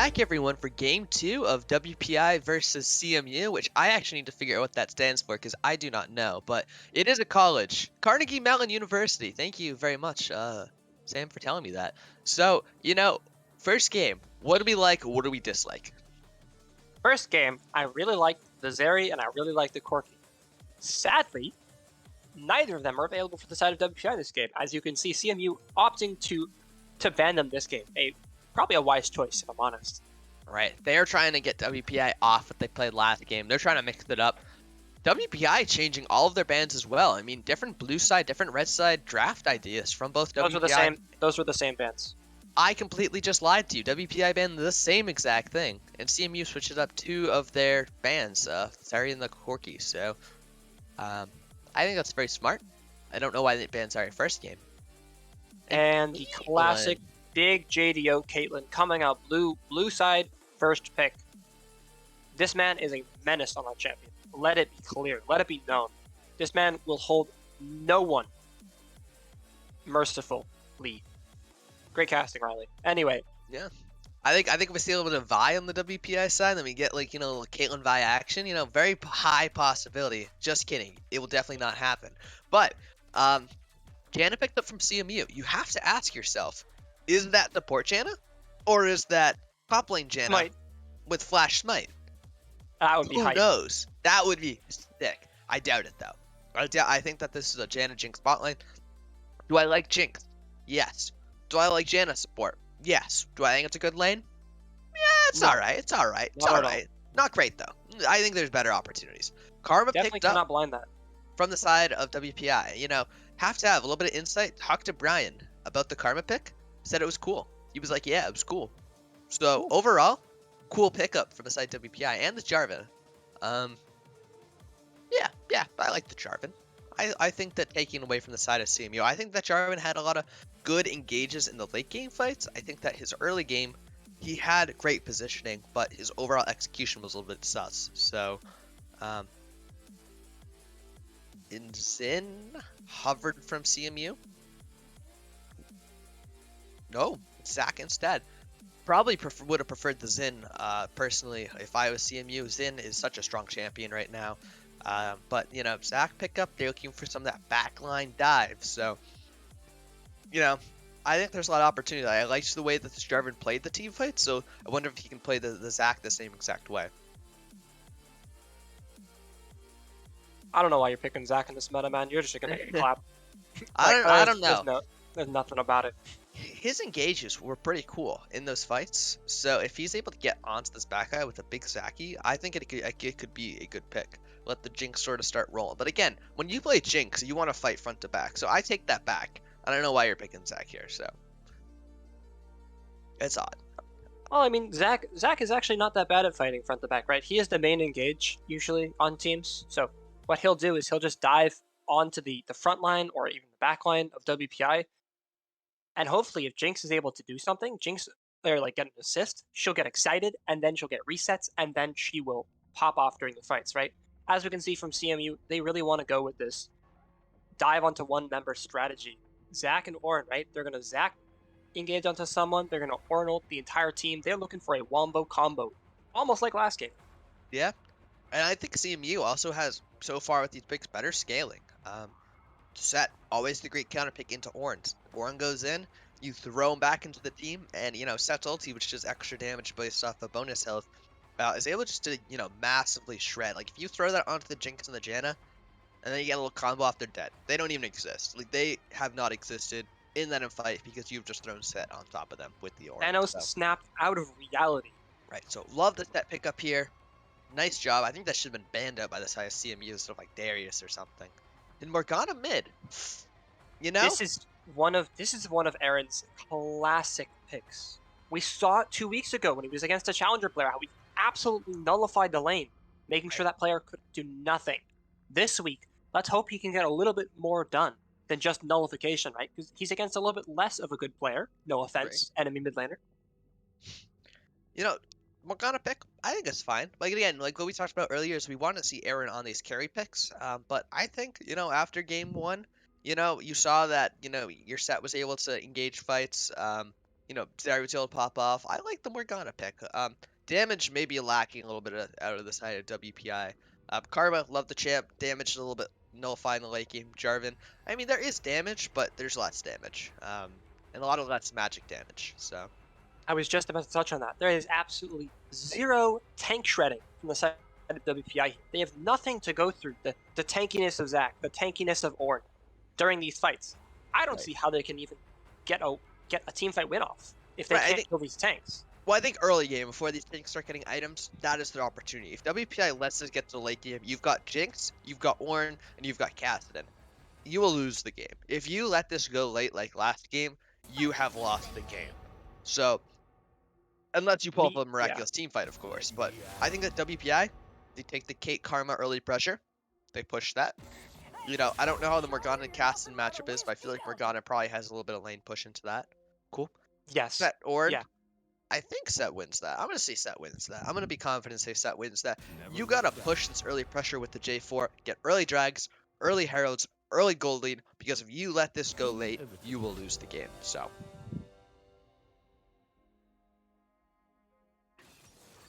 back, everyone, for Game 2 of WPI versus CMU, which I actually need to figure out what that stands for because I do not know, but it is a college. Carnegie Mellon University. Thank you very much, Sam, for telling me that. So, first game, what do we like, what do we dislike? First game, I really liked the Zeri and I really liked the Corki. Sadly, neither of them are available for the side of WPI this game. As you can see, CMU opting to ban them this game. Probably a wise choice, if I'm honest. Right, they are trying to get WPI off what they played last game. They're trying to mix it up. WPI changing all of their bans as well. I mean, different blue side, different red side draft ideas from both Those were the WPI. same. Those were the same bans. I completely just lied to you. WPI banned the same exact thing, and CMU switched up two of their bans, Sari and the Corki. So, I think that's very smart. I don't know why they banned Sari first game. And the classic big JDO Caitlyn coming out blue side first pick. This man is a menace on our champion. Let it be clear. Let it be known. This man will hold no one mercifully. Great casting, Riley. Anyway. Yeah. I think if we see a little bit of Vi on the WPI side, then we get Caitlyn Vi action. Very high possibility. Just kidding. It will definitely not happen. But Janna picked up from CMU. You have to ask yourself, is that support Janna, or is that top lane Janna Smite with Flash Smite? That would be hype. Who knows? That would be sick. I doubt it though. I think that this is a Janna Jinx bot lane. Do I like Jinx? Yes. Do I like Janna support? Yes. Do I think it's a good lane? Yeah, it's alright. It's alright. It's alright. Not great though. I think there's better opportunities. Karma definitely picked up cannot blind that. From the side of WPI. Have to have a little bit of insight. Talk to Brian about the Karma pick. Said it was cool. He was like, yeah, it was cool. So overall, cool pickup from the side of WPI and the Jarvan. Yeah, I like the Jarvan. I think that taking away from the side of CMU, I think that Jarvan had a lot of good engages in the late game fights. I think that his early game, he had great positioning, but his overall execution was a little bit sus. So, Zin hovered from CMU. No, Zach instead. Probably would have preferred the Zin, personally, if I was CMU. Zin is such a strong champion right now. But, Zach picked up, they're looking for some of that backline dive. So, I think there's a lot of opportunity. I liked the way that this Jarvan played the team fight, so I wonder if he can play the Zach the same exact way. I don't know why you're picking Zach in this meta, man. You're just gonna clap. I don't know. There's nothing about it. His engages were pretty cool in those fights, so if he's able to get onto this back guy with a big Zaki, I think it could be a good pick. Let the Jinx sort of start rolling. But again, when you play Jinx, you want to fight front to back, so I take that back. I don't know why you're picking Zach here, so it's odd. Well, I mean, Zach is actually not that bad at fighting front to back, right? He is the main engage usually on teams, so what he'll do is he'll just dive onto the front line or even the back line of WPI. And hopefully if Jinx is able to do something, get an assist, she'll get excited, and then she'll get resets, and then she will pop off during the fights, right? As we can see from CMU, they really want to go with this dive onto one member strategy. Zach and Orin, right? They're going to Zach engage onto someone, they're going to Orin ult the entire team. They're looking for a wombo combo, almost like last game. Yeah, and I think CMU also has, so far with these picks, better scaling. Set, always the great counter pick into Orin. Orin goes in, you throw him back into the team, and, Set's ulti, which does extra damage based off of bonus health, is able just to, massively shred. Like, if you throw that onto the Jinx and the Janna, and then you get a little combo off, they're dead. They don't even exist. Like, they have not existed in that fight because you've just thrown Set on top of them with the Orin. Thanos snapped out of reality. Right, so love the Set pickup here. Nice job. I think that should have been banned out by the side of CMU, sort of like Darius or something. And Morgana mid. This is one of Aaron's classic picks. We saw it 2 weeks ago when he was against a challenger player, how he absolutely nullified the lane, making sure that player could do nothing. This week, let's hope he can get a little bit more done than just nullification, right? Because he's against a little bit less of a good player. No offense, enemy mid laner. Morgana pick, I think it's fine. Like, again, like what we talked about earlier is we want to see Aaron on these carry picks. But I think, after game one, you saw that, your set was able to engage fights. Zeratul will pop off. I like the Morgana pick. Damage may be lacking a little bit out of the side of WPI. Karma, love the champ. Damage a little bit nullifying the late game. Jarvan, I mean, there is damage, but there's less damage. And a lot of less magic damage. So I was just about to touch on that. There is absolutely zero tank shredding from the side of WPI. They have nothing to go through. The tankiness of Zac, the tankiness of Ornn during these fights. I don't right. see how they can even get a team fight win off if they Right, I can't think. kill these tanks. Well, I think early game, before these things start getting items, that is their opportunity. If WPI lets us get to the late game, you've got Jinx, you've got Ornn, and you've got Kassadin. You will lose the game. If you let this go late like last game, you have lost the game. So, unless you pull off a Yeah. miraculous team fight, of course. But I think that WPI, they take the Kate Karma early pressure. They push that. I don't know how the Morgana and Kassadin matchup is, but I feel like Morgana probably has a little bit of lane push into that. Cool. Yes. Set Ornn. Yeah. I think Set wins that. I'm going to say Set wins that. I'm going to be confident and say Set wins that. You got to push this early pressure with the J4, get early drags, early heralds, early gold lead, because if you let this go late, you will lose the game. So,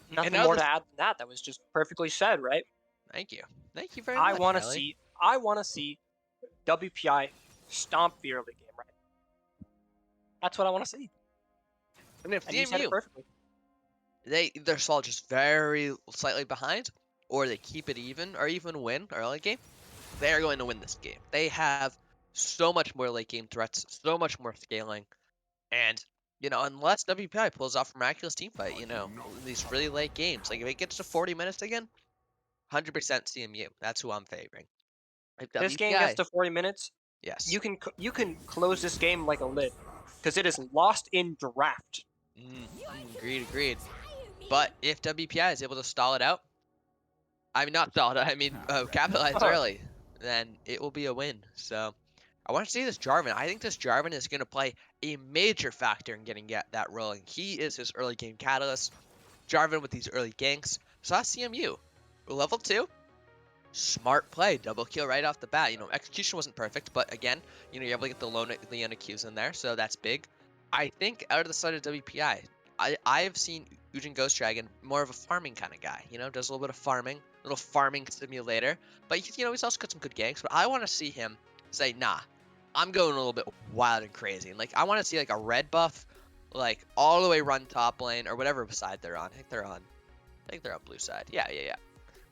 and Nothing now more this, to add than that. That was just perfectly said, right? thank you. Thank you very I much, want to Riley. see. I want to see WPI stomp the early game, right? That's what I want to see. And if And you said it CMU, perfectly. they either fall just very slightly behind, or they keep it even, or even win early game, they are going to win this game. They have so much more late game threats, so much more scaling. And, unless WPI pulls off a miraculous team fight, these really late games, like if it gets to 40 minutes again, 100% CMU. That's who I'm favoring. If This game gets WPI, to 40 minutes. yes. You can close this game like a lid because it is lost in draft. Agreed. But if WPI is able to stall it out, I mean, not stall it out, I mean, capitalize early, then it will be a win. So, I want to see this Jarvan. I think this Jarvan is going to play a major factor in getting that rolling. He is his early game catalyst. Jarvan with these early ganks. So that's CMU. Level 2, smart play. Double kill right off the bat. Execution wasn't perfect, but again, you're able to get the Leona Qs in there, so that's big. I think out of the side of WPI, I've seen Ujin Ghost Dragon more of a farming kind of guy. Does a little bit of farming, little farming simulator. But he's also got some good ganks. But I want to see him say, nah, I'm going a little bit wild and crazy. And I want to see a red buff, all the way run top lane or whatever side they're on. I think they're on blue side. Yeah.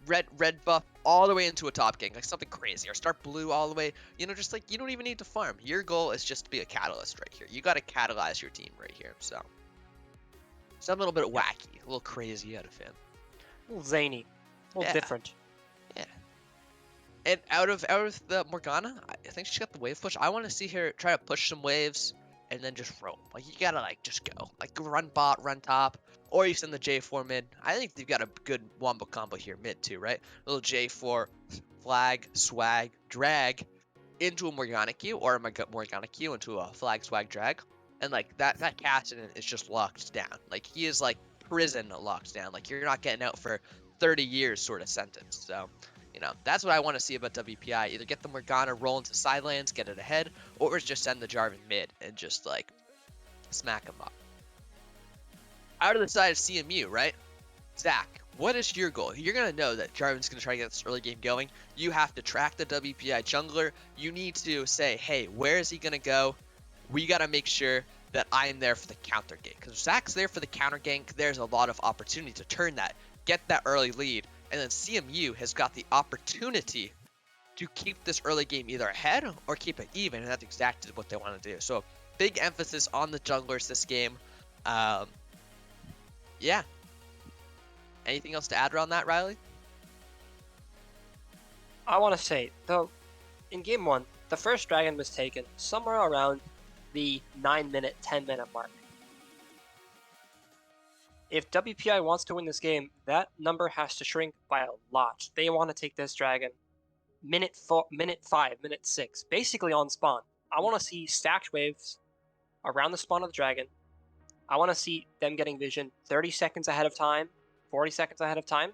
Red buff all the way into a top gank, something crazy, or start blue all the way. Just you don't even need to farm. Your goal is just to be a catalyst right here. You got to catalyze your team right here. So. Something a little bit wacky, a little crazy out of him. A little zany, a little different. Yeah. And out of the Morgana, I think she's got the wave push. I want to see her try to push some waves and then just roam. You gotta just go. Run bot, run top, or you send the J4 mid. I think they've got a good wombo combo here mid too, right? Little J4 flag, swag, drag into a Morgana Q, or a Morgana Q into a flag, swag, drag. And that Kassadin is just locked down. He is prison locked down. You're not getting out for 30 years sort of sentence. So, that's what I want to see about WPI. Either get the Morgana roll into side lanes, get it ahead, or just send the Jarvan mid and just smack him up. Out of the side of CMU, right? Zac, what is your goal? You're going to know that Jarvan's going to try to get this early game going. You have to track the WPI jungler. You need to say, hey, where is he going to go? We got to make sure that I'm there for the counter gank. Because Zac's there for the counter gank, there's a lot of opportunity to turn that, get that early lead, and then CMU has got the opportunity to keep this early game either ahead or keep it even, and that's exactly what they want to do. So, big emphasis on the junglers this game. Yeah. Anything else to add around that, Riley? I want to say, though, in game 1, the first dragon was taken somewhere around the 9-minute, 10-minute mark. If WPI wants to win this game, that number has to shrink by a lot. They want to take this dragon minute 5, minute 6, basically on spawn. I want to see stacked waves around the spawn of the dragon. I want to see them getting vision 30 seconds ahead of time, 40 seconds ahead of time.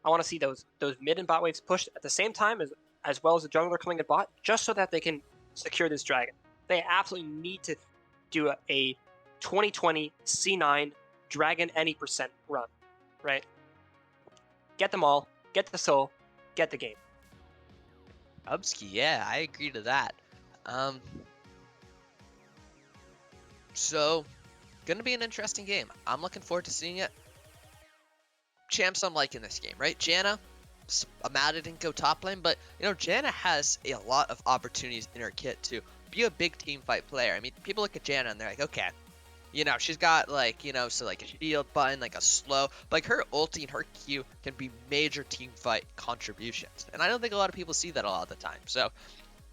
I want to see those mid and bot waves pushed at the same time as well as the jungler coming to bot, just so that they can secure this dragon. They absolutely need to do a 2020 C9 Dragon any percent run, right? Get them all, get the soul, get the game. Dubsky, yeah, I agree to that. Um, so gonna be an interesting game. I'm looking forward to seeing it. Champs I'm liking this game, right? Janna, I'm mad I didn't go top lane, but Janna has a lot of opportunities in her kit to be a big team fight player. I mean, people look at Janna and they're like, okay, she's got like, so like a shield button, like a slow, but like her ulti and her Q can be major team fight contributions. And I don't think a lot of people see that a lot of the time. So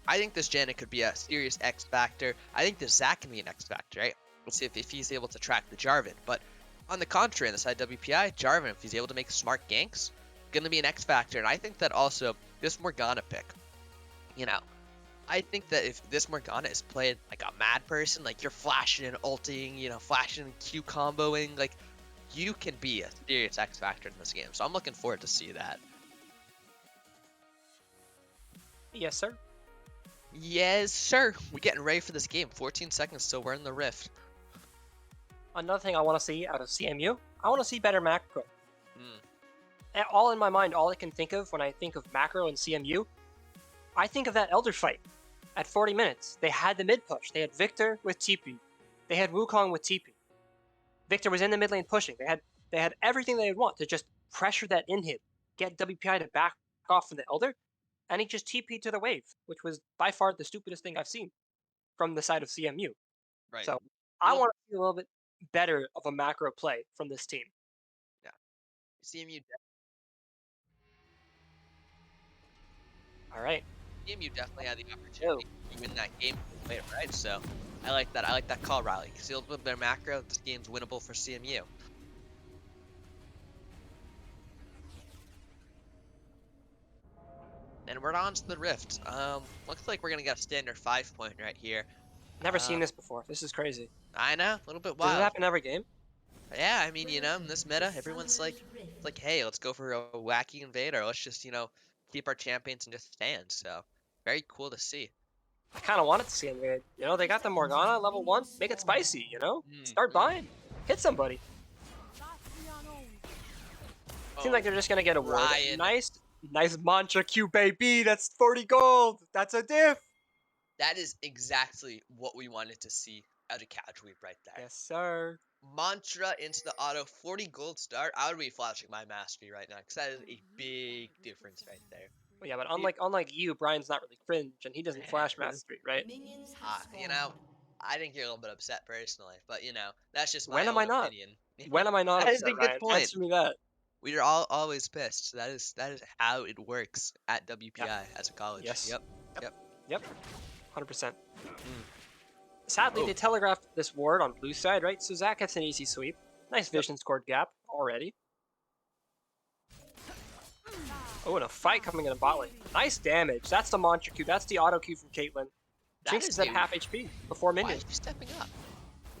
I think this Janna could be a serious X factor. I think this Zac can be an X factor, right? We'll see if he's able to track the Jarvan. But on the contrary, on the side of WPI, Jarvan, if he's able to make smart ganks, gonna be an X factor. And I think that also this Morgana pick, I think that if this Morgana is played like a mad person, like you're flashing and ulting, flashing and Q comboing, like you can be a serious X factor in this game. So I'm looking forward to see that. Yes, sir. Yes, sir. We're getting ready for this game. 14 seconds till we're in the rift. Another thing I want to see out of CMU, I want to see better macro. All in my mind, all I can think of when I think of macro and CMU, I think of that Elder fight. At 40 minutes, they had the mid push. They had Victor with TP. They had Wukong with TP. Victor was in the mid lane pushing. They had everything they would want to just pressure that inhib, get WPI to back off from the Elder, and he just TP'd to the wave, which was by far the stupidest thing I've seen from the side of CMU. Right. So I want to see a little bit better of a macro play from this team. Yeah. CMU. All right. CMU definitely had the opportunity to win that game, right? So I like that. I like that call, Riley. See a little bit better macro. This game's winnable for CMU. And we're on to the rift. Looks like we're gonna get a standard 5-point right here. Never seen this before. This is crazy. I know, a little bit wild. Does it happen every game? Yeah, I mean, in this meta, everyone's like, hey, let's go for a wacky invader. Let's just, keep our champions and just stand. So, very cool to see. I kind of wanted to see invade. They got the Morgana level 1. Make it spicy, Start buying. Hit somebody. Seems like they're just going to get a ward. Nice mantra Q, baby. That's 40 gold. That's a diff. That is exactly what we wanted to see out of Casual right there. Yes, sir. Mantra into the auto 40 gold start. I would be flashing my mastery right now because that is a big difference right there. Well, yeah, but unlike you, Brian's not really cringe and he doesn't flash mastery, right? I think you're a little bit upset personally, but that's just my when am I not? opinion. When am I not? That is a good Ryan? point. Answer me that. We are always pissed. That is how it works at WPI as a college. Yes. Yep. 100%. Sadly, they telegraphed this ward on blue side, right? So Zac gets an easy sweep. Nice vision scored gap already. Oh, and a fight coming in a bot lane. Nice damage. That's the mantra Q. That's the auto Q from Caitlyn. Jinx is at half HP before minion. Why is she stepping up?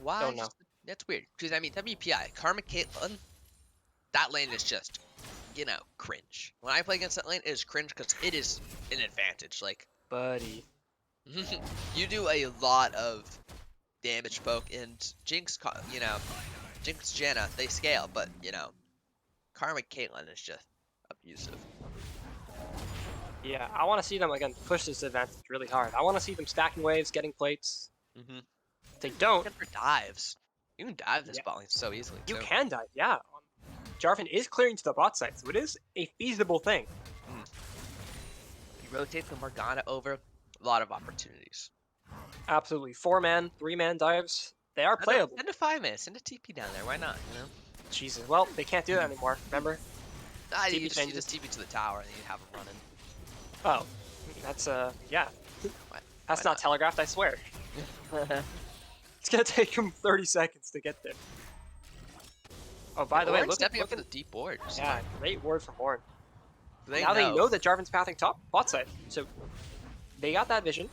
Why? Don't know. That's weird. Because, I mean, WPI, Karma Caitlyn, that lane is just, cringe. When I play against that lane, it is cringe because it is an advantage. Like, buddy. You do a lot of damage poke, and Jinx, Jinx, Janna, they scale, but, Karma Caitlyn is just abusive. Yeah, I want to see them, again, push this advantage really hard. I want to see them stacking waves, getting plates. If they don't... Good for dives. You can dive this bot lane so easily, too. You can dive, yeah. Jarvan is clearing to the bot side, so it is a feasible thing. You rotate the Morgana over, a lot of opportunities. Absolutely. 4-man, 3-man dives, they are playable. Send a 5-man, send a TP down there, why not, Jesus, well, they can't do that anymore, remember? You just TP to the tower and you have them running. Oh, that's, yeah. That's not telegraphed, I swear. It's gonna take him 30 seconds to get there. Oh, by the way, look stepping up for the deep wards. Yeah, great ward from Horn. They know that Jarvan's pathing top bot side, so they got that vision.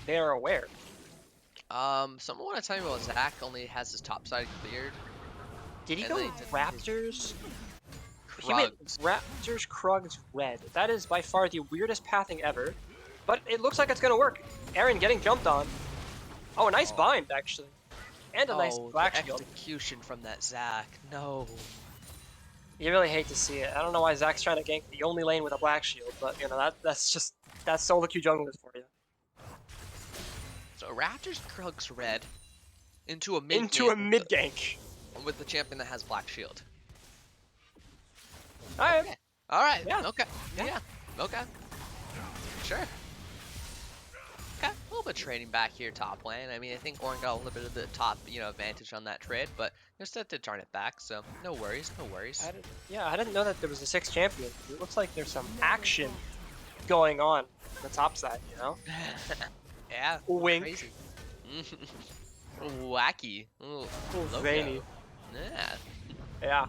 They are aware. Someone want to tell me about Zac only has his top side cleared. Did he go Raptors? Krugs. He went Raptors, Krugs, Red. That is by far the weirdest pathing ever, but it looks like it's gonna work. Aaron getting jumped on. Oh, a nice bind, actually. and a nice Oh, black the shield. execution from that Zac. No. You really hate to see it. I don't know why Zac's trying to gank the only lane with a black shield, but you know that's solo queue junglers for you. So Raptors crooks red into a mid Into a gank mid gank. with the champion that has black shield. All right. Okay. All right. Yeah. Okay. Yeah. Yeah. Okay. Sure. Okay. A little bit of trading back here top lane. I mean, I think Orin got a little bit of the top, advantage on that trade, but instead to turn it back. So no worries. No worries. I didn't know that there was a 6th champion. It looks like there's some action going on the top side, you know? Yeah. Wink. Crazy. Wacky. Ooh, logo. Zany. Yeah. Yeah.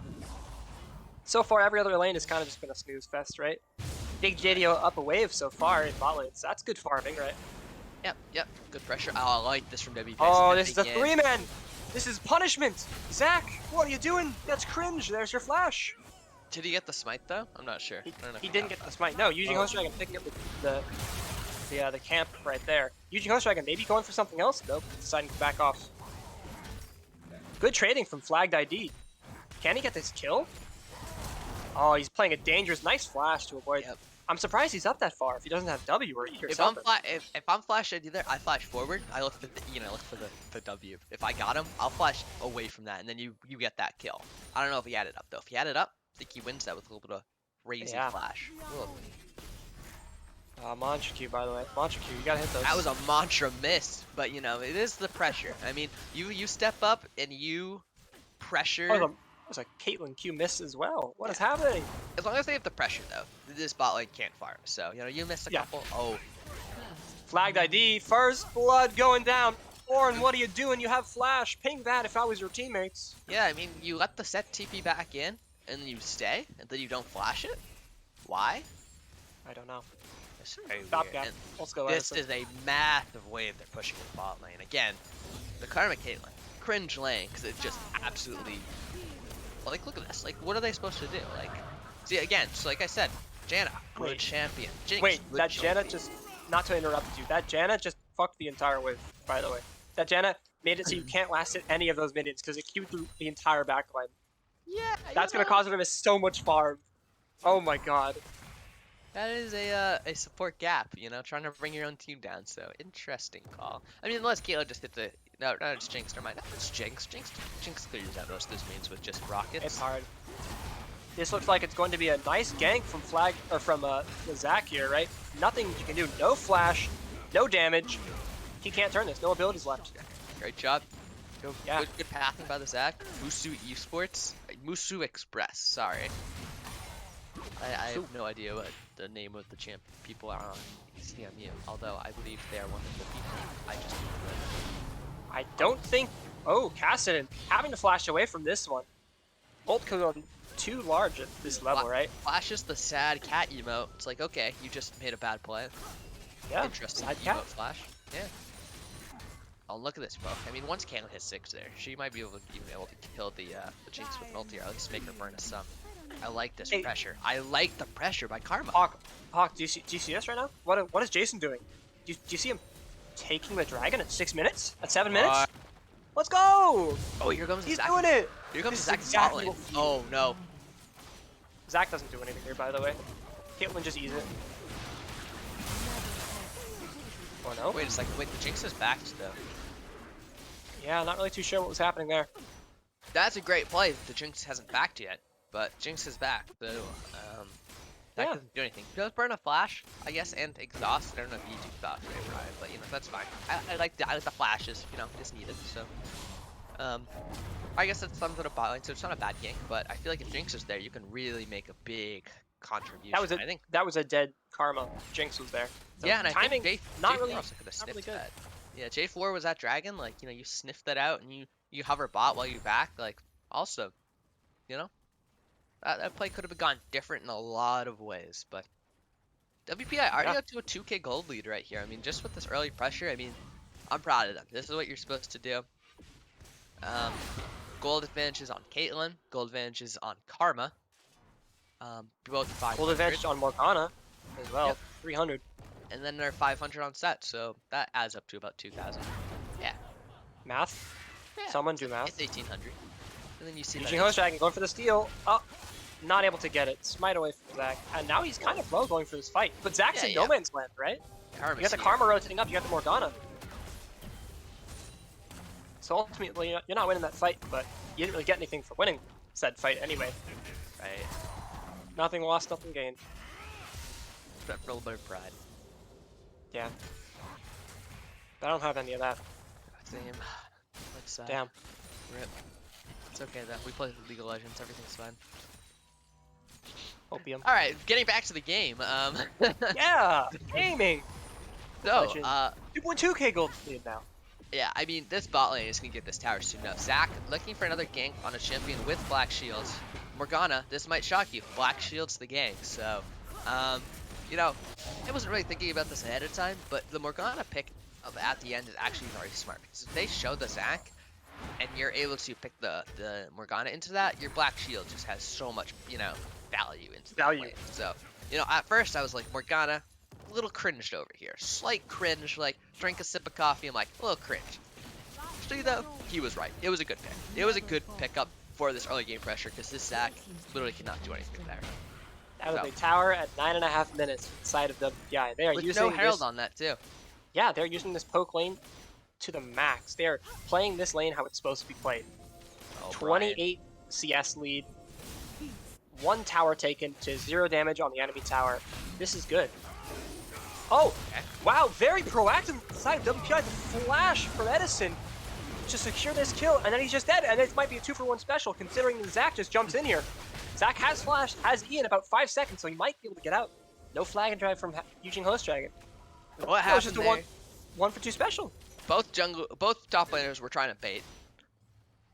So far, every other lane has kind of just been a snooze fest, right? Big JDO up a wave so far in bot lanes. That's good farming, right? Yep. Good pressure. Oh, I like this from WPI. Oh, this is a 3-man! This is punishment! Zac, what are you doing? That's cringe. There's your flash. Did he get the smite though? I'm not sure. I don't know if He didn't get the smite. No, using Host Dragon, picking up the camp right there. Using Host Dragon, maybe going for something else. Nope, deciding to back off. Good trading from Flagged ID. Can he get this kill? Oh, he's playing a dangerous, nice flash to avoid. Yep. I'm surprised he's up that far if he doesn't have W or E or If I'm something. if I'm flash either, I flash forward. I look for the W. If I got him, I'll flash away from that, and then you get that kill. I don't know if he had it up though. If he had it up, I think he wins that with a little bit of crazy flash. Mantra Q, by the way. Mantra Q, you gotta hit those. That was a mantra miss, but it is the pressure. I mean, you step up and you pressure. Oh, there's a Caitlyn Q miss as well. What is happening? As long as they have the pressure though, this bot lane can't farm. So you missed a couple. Oh. Flagged ID, first blood going down. Orin, what are you doing? You have flash. Ping that if I was your teammates. Yeah, I mean, you let the set TP back in, and then you stay, and then you don't flash it? Why? I don't know. It's very Stop weird. gap. And Let's go. this is a massive wave they're pushing in the bot lane. Again, the Karma Caitlyn. Cringe lane, because it just absolutely... Like, look at this. Like, what are they supposed to do? Like, see, again, just like I said, Janna, good champion. Jinx, Wait, good that champion. Janna just... Not to interrupt you, that Janna just fucked the entire wave, by the way. That Janna made it so you can't last hit any of those minions, because it queued through the entire backline. Yeah, That's gonna cause her to miss so much farm. Oh my god. That is a support gap, trying to bring your own team down. So interesting call. I mean, unless Kayla just hit the no, it's Jinx. Never mind. No, it's Jinx. Jinx clears out most of those means with just rockets. It's hard. This looks like it's going to be a nice gank from the Zac here, right? Nothing you can do. No flash, no damage. He can't turn this. No abilities left. Great job. Yeah. Good pathing by the Zac. CMU Esports. CMU Express. Sorry. I have no idea what the name of the champ people are on CMU, although I believe they are one of the people I just I don't think... Oh, Cassidy having to flash away from this one. Ult could go too large at this level, right? Flashes the sad cat emote. It's like, okay, you just made a bad play. Yeah, interesting sad emote cat. flash. Yeah. Oh, look at this, bro. I mean, once Caitlyn hits 6 there, she might be able to kill the Jinx with an ulti, or at least make her burn a sum. I like this pressure. I like the pressure by Karma. Hawk, do you see this right now? What is Jason doing? Do you see him taking the dragon at 6 minutes? At 7 minutes? Let's go! Oh, here comes He's Zac. doing it! Here comes This is Zac exactly Scotland. what we Oh, no. Zac doesn't do anything here, by the way. Caitlyn just eats it. Oh no? Wait a second. Wait, the Jinx is back still. Yeah, not really too sure what was happening there. That's a great play. The Jinx hasn't backed yet, but Jinx is back. So, that doesn't do anything. Does burn a flash, I guess, and exhaust. I don't know if you do exhaust, right, but that's fine. I like the flashes. Just needed. So, I guess that's some sort of bot lane, so it's not a bad gank. But I feel like if Jinx is there, you can really make a big contribution. That was a dead Karma. Jinx was there. So yeah, and timing, I think not really sniffed good. that. Yeah, J4 was that dragon. Like, you sniffed that out and you hover bot while you back. Like, also, that play could have gone different in a lot of ways. But WPI already up to a 2K gold lead right here. I mean, just with this early pressure, I mean, I'm proud of them. This is what you're supposed to do. Gold advantages on Caitlyn. Gold advantages on Karma. Both 500. Gold advantage on Morgana as well. Yep. 300. And then they're 500 on set, so that adds up to about 2,000. Yeah. Math. Yeah, Someone do math. it's 1800. And then you see Using Host Dragon, going for the steal. Oh, not able to get it. Smite away from Zach. And now he's kind of low going for this fight. But Zach's in no man's land, right? You got the Karma rotating up, you got the Morgana. So ultimately, you're not winning that fight, but you didn't really get anything for winning said fight anyway. Right. Nothing lost, nothing gained. Except for a little bit of pride. Yeah. I don't have any of that. Same. Let's, Damn. Rip. It's okay though. We play League of Legends. Everything's fine. Opium. All right, getting back to the game. Yeah, gaming. So, 2.2k gold lead now. yeah, I mean, this bot lane is gonna get this tower soon enough. Zach looking for another gank on a champion with black shields. Morgana, this might shock you. Black shields the gank. So, you know, I wasn't really thinking about this ahead of time, but the Morgana pick at the end is actually very smart because if they show the Zach and you're able to pick the Morgana into that, your black shield just has so much, you know, value into that lane. So, you know, at first I was like, Morgana, a little cringed over here. Slight cringe, like, drink a sip of coffee, I'm like, a little cringe. Actually, though, he was right. It was a good pick. It was a good pickup for this early game pressure, because this Zach literally cannot do anything there. Out of the tower at 9.5 minutes inside of WPI. They are with using no Herald on that, too. Yeah, they're using this poke lane to the max. They're playing this lane how it's supposed to be played. Oh, 28 CS lead. 1 tower taken to 0 damage on the enemy tower. This is good. Oh, okay. Wow, very proactive side of WPI. The flash from Edison to secure this kill, and then he's just dead, and it might be a 2-for-1 special, considering Zach just jumps in here. Zach has flash, has E in about 5 seconds, so he might be able to get out. No flag and drive from using Host Dragon. What happened just there? a 1-for-2 special. Both top laners were trying to bait.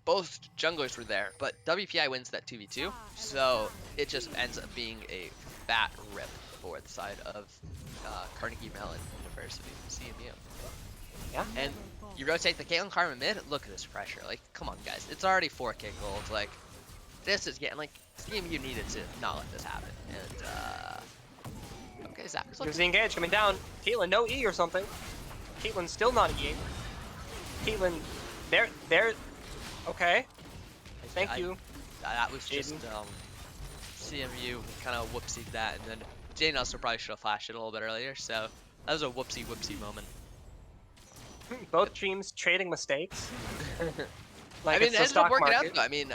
Both junglers were there, but WPI wins that 2v2, so it just ends up being a fat rip for the side of Carnegie Mellon University, CMU. Yeah. And you rotate the Caitlyn Karma mid, look at this pressure. Like, come on, guys. It's already 4k gold. Like, this is getting, like, CMU needed to not let this happen. And, okay, Zach is Here's the engage coming down. Caitlyn, no E or something. Caitlyn still not E. Caitlyn, they're okay. Thank you. That was just CMU kind of whoopsied that, and then Jane also probably should have flashed it a little bit earlier. So that was a whoopsie moment. Both teams trading mistakes. Like, I mean, it ended up working out though. I mean,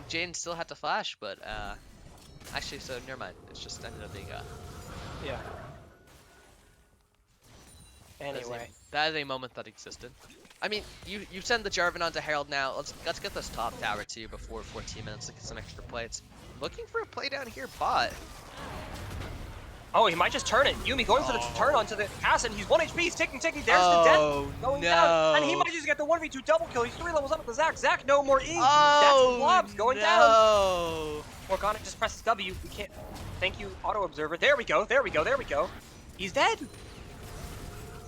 Jane still had to flash, but actually, so never mind. It's just ended up being yeah. Anyway, that is a moment that existed. I mean, you send the Jarvan onto Herald now. Let's get this top tower too before 14 minutes to get some extra plates. Looking for a play down here, bot. Oh, he might just turn it. Yumi going for the turn onto the pass, and he's 1 HP. He's ticking. There's the death going down, and he might just get the 1v2 double kill. He's 3 levels up with Zach. Zach, no more E. That's the blobs going down. Morgana just presses W. We can't. Thank you, Auto Observer. There we go. He's dead.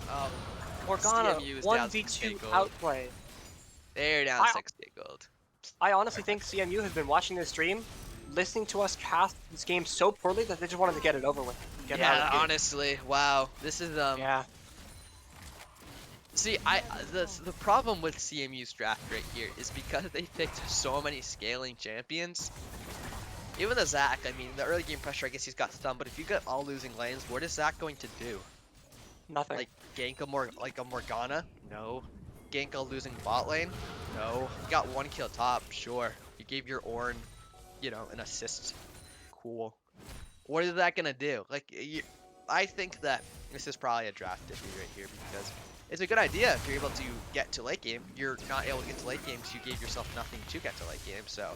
Oh, Morgana 1v2 outplay. They're down 60 gold. I honestly think CMU has been watching this stream, listening to us cast this game so poorly that they just wanted to get it over with. Yeah, honestly, wow. This is Yeah. See, the problem with CMU's draft right here is because they picked so many scaling champions. Even the Zach, I mean, the early game pressure, I guess he's got some, but if you get all losing lanes, what is Zach going to do? Nothing. Like, gank a Morgana? No. Gank a losing bot lane? No. You got 1 kill top, sure. You gave your Ornn, you know, an assist. Cool. What is that gonna do? Like, I think that this is probably a draft issue right here because it's a good idea if you're able to get to late game. You're not able to get to late game, so you gave yourself nothing to get to late game. So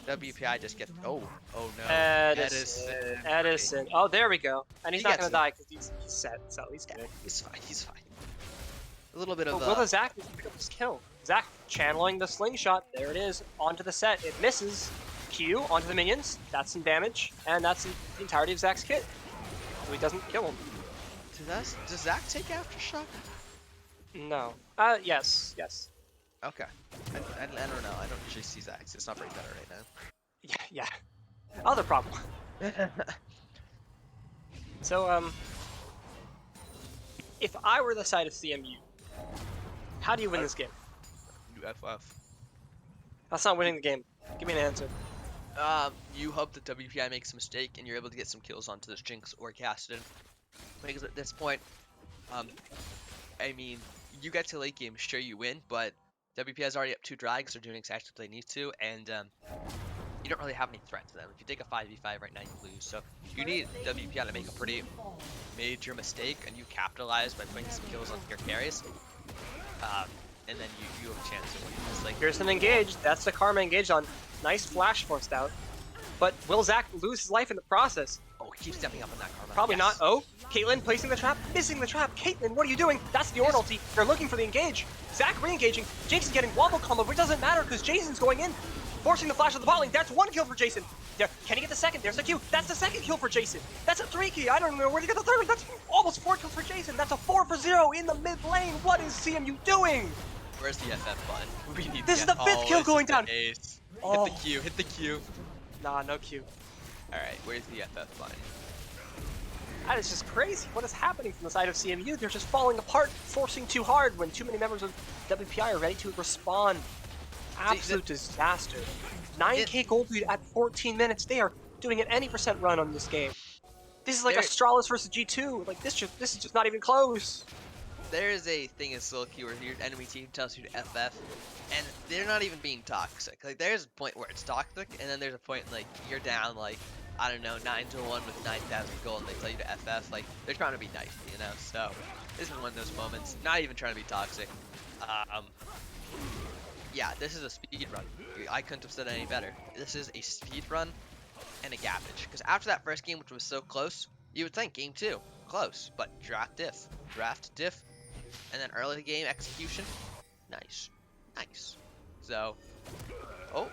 WPI just gets oh no. Edison. Oh, there we go. And he's not gonna die because he's set, so he's good. He's fine. A little bit of will the Zach pick up his kill? Zach channeling the slingshot. There it is. Onto the set. It misses. Q onto the minions. That's some damage, and that's the entirety of Zach's kit. So he doesn't kill him. Does Zach take aftershock? No. Yes. Okay. I don't know. I don't usually see Zach. It's not very better right now. Yeah. Other problem. So, if I were the side of CMU, how do you win this game? you FF? That's not winning the game. Give me an answer. You hope that WPI makes a mistake and you're able to get some kills onto this Jinx or Cassidy. Because at this point, I mean, you get to late game, sure you win, but WPI is already up 2 drags, they're doing exactly what they need to, and you don't really have any threat to them. If you take a 5v5 right now, you lose. So you need WPI to make a pretty major mistake, and you capitalize by putting some kills on your carries, and then you have a chance to win. It's like, Here's an engage. That's the Karma engaged on. Nice flash forced out. But will Zach lose his life in the process? oh, keep stepping up on that Karma. Probably Yes. not. Oh, Caitlyn placing the trap, missing the trap. Caitlyn, what are you doing? That's the Ornn ulti. They're looking for the engage. Zach re-engaging. Jason's getting wobble combo, but it doesn't matter because Jason's going in, forcing the flash of the bot lane. That's 1 kill for Jason. There, can he get the second? There's the Q. That's the 2nd kill for Jason. That's a 3 kill. I don't know where to get the 3rd. That's almost 4 kills for Jason. That's a 4 for 0 in the mid lane. What is CMU doing? Where's the FF button? We need This is the 5th kill going down. Oh. Hit the Q, hit the Q. Nah, no Q. Alright, where's the FF button? That is just crazy. What is happening from the side of CMU? They're just falling apart, forcing too hard when too many members of WPI are ready to respond. Absolute disaster. 9k gold lead at 14 minutes. They are doing an any % run on this game. This is like Astralis versus G2. Like this is just not even close. There is a thing in solo queue where your enemy team tells you to FF, and they're not even being toxic. Like there's a point where it's toxic, and then there's a point like you're down like, I don't know, 9-1 with 9,000 gold, and they tell you to FF. Like they're trying to be nice, you know. So this is one of those moments. Not even trying to be toxic. Yeah, this is a speed run. I couldn't have said it any better. This is a speed run and a gappage. Because after that first game, which was so close, you would think game 2 close, but draft diff, and then early game execution, nice. So, oh,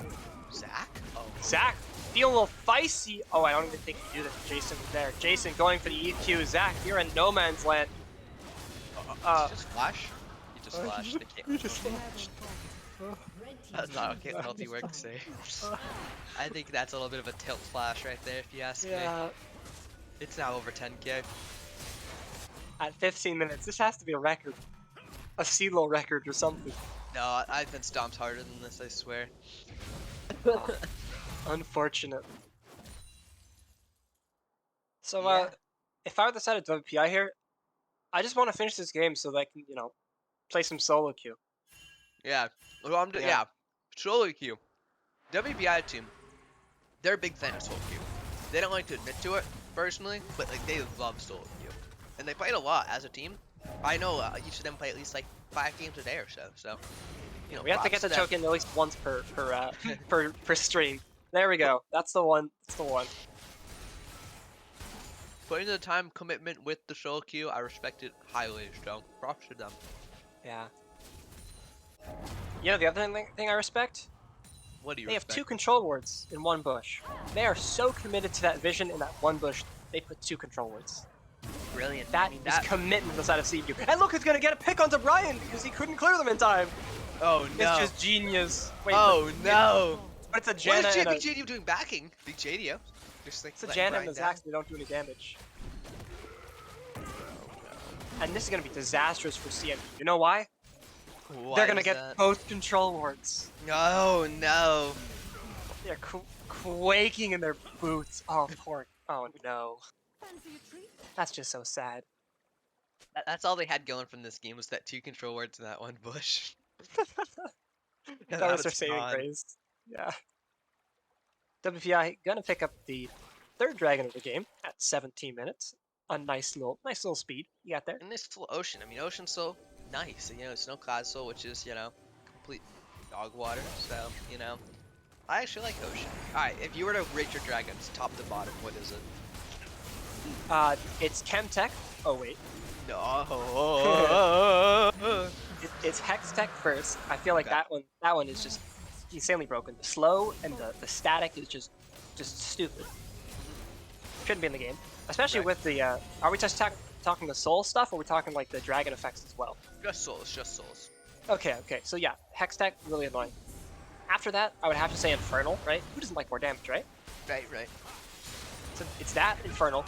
Zach? Oh. Zach, feeling a little feisty. Oh, I don't even think he knew that Jason was there. Jason going for the EQ. Zach, you're in no man's land. Did you just flash? You just flashed. You just flashed. That's not how Caitlyn ulti works, eh? I think that's a little bit of a tilt flash right there, if you ask me. It's now over 10k. At 15 minutes, this has to be a record. A CeeLo record or something. No, I've been stomped harder than this, I swear. Unfortunate. So, Yeah. if I were the side of WPI here, I just want to finish this game so that I can, you know, play some solo queue. Yeah. Well, yeah. Solo queue. WPI team, they're a big fan of solo queue. They don't like to admit to it, personally, but like they love solo queue. And they played a lot as a team. I know each of them play at least like 5 games a day or so. So, you know, We have to get the token at least once per per stream. There we go. That's the one. That's the one. Putting the time commitment with the solo queue, I respect it highly. So, props to them. Yeah. You know the other thing I respect? What do you They respect? have 2 control wards in 1 bush. They are so committed to that vision in that 1 bush, they put 2 control wards. Brilliant. That is commitment on the side of CMU. And look, he's gonna get a pick onto Brian because he couldn't clear them in time. Oh no. It's just genius. Wait, oh no. but it's a What Janna is and a... Big JDO doing backing? Big JDO? Just like It's a letting Janna Brian and a down. Zax, they don't do any damage. And this is gonna be disastrous for CMU. You know why? Why They're gonna is get that? both control wards. No, no. They're quaking in their boots. Oh, poor. Oh no. That's just so sad. That's all they had going from this game was that 2 control words in that 1 bush. That Now was their it's saving gone. grace. Yeah. WPI gonna pick up the 3rd dragon of the game at 17 minutes. A nice little speed you got there. And this full ocean. I mean, ocean's so nice. You know, it's no cloud soul, which is, you know, complete dog water. So, you know, I actually like ocean. Alright, if you were to rate your dragons top to bottom, what is it? It's Chemtech. Oh wait. No. It's Hextech first. I feel like Okay. that one is just insanely broken. The slow and the static is just stupid. Shouldn't be in the game. Especially Right. with the are we just talking the soul stuff or are we talking like the dragon effects as well? Just souls, just souls. Okay, so yeah, Hextech really annoying. After that, I would have to say Infernal, right? Who doesn't like more damage, right? Right. So it's that Infernal,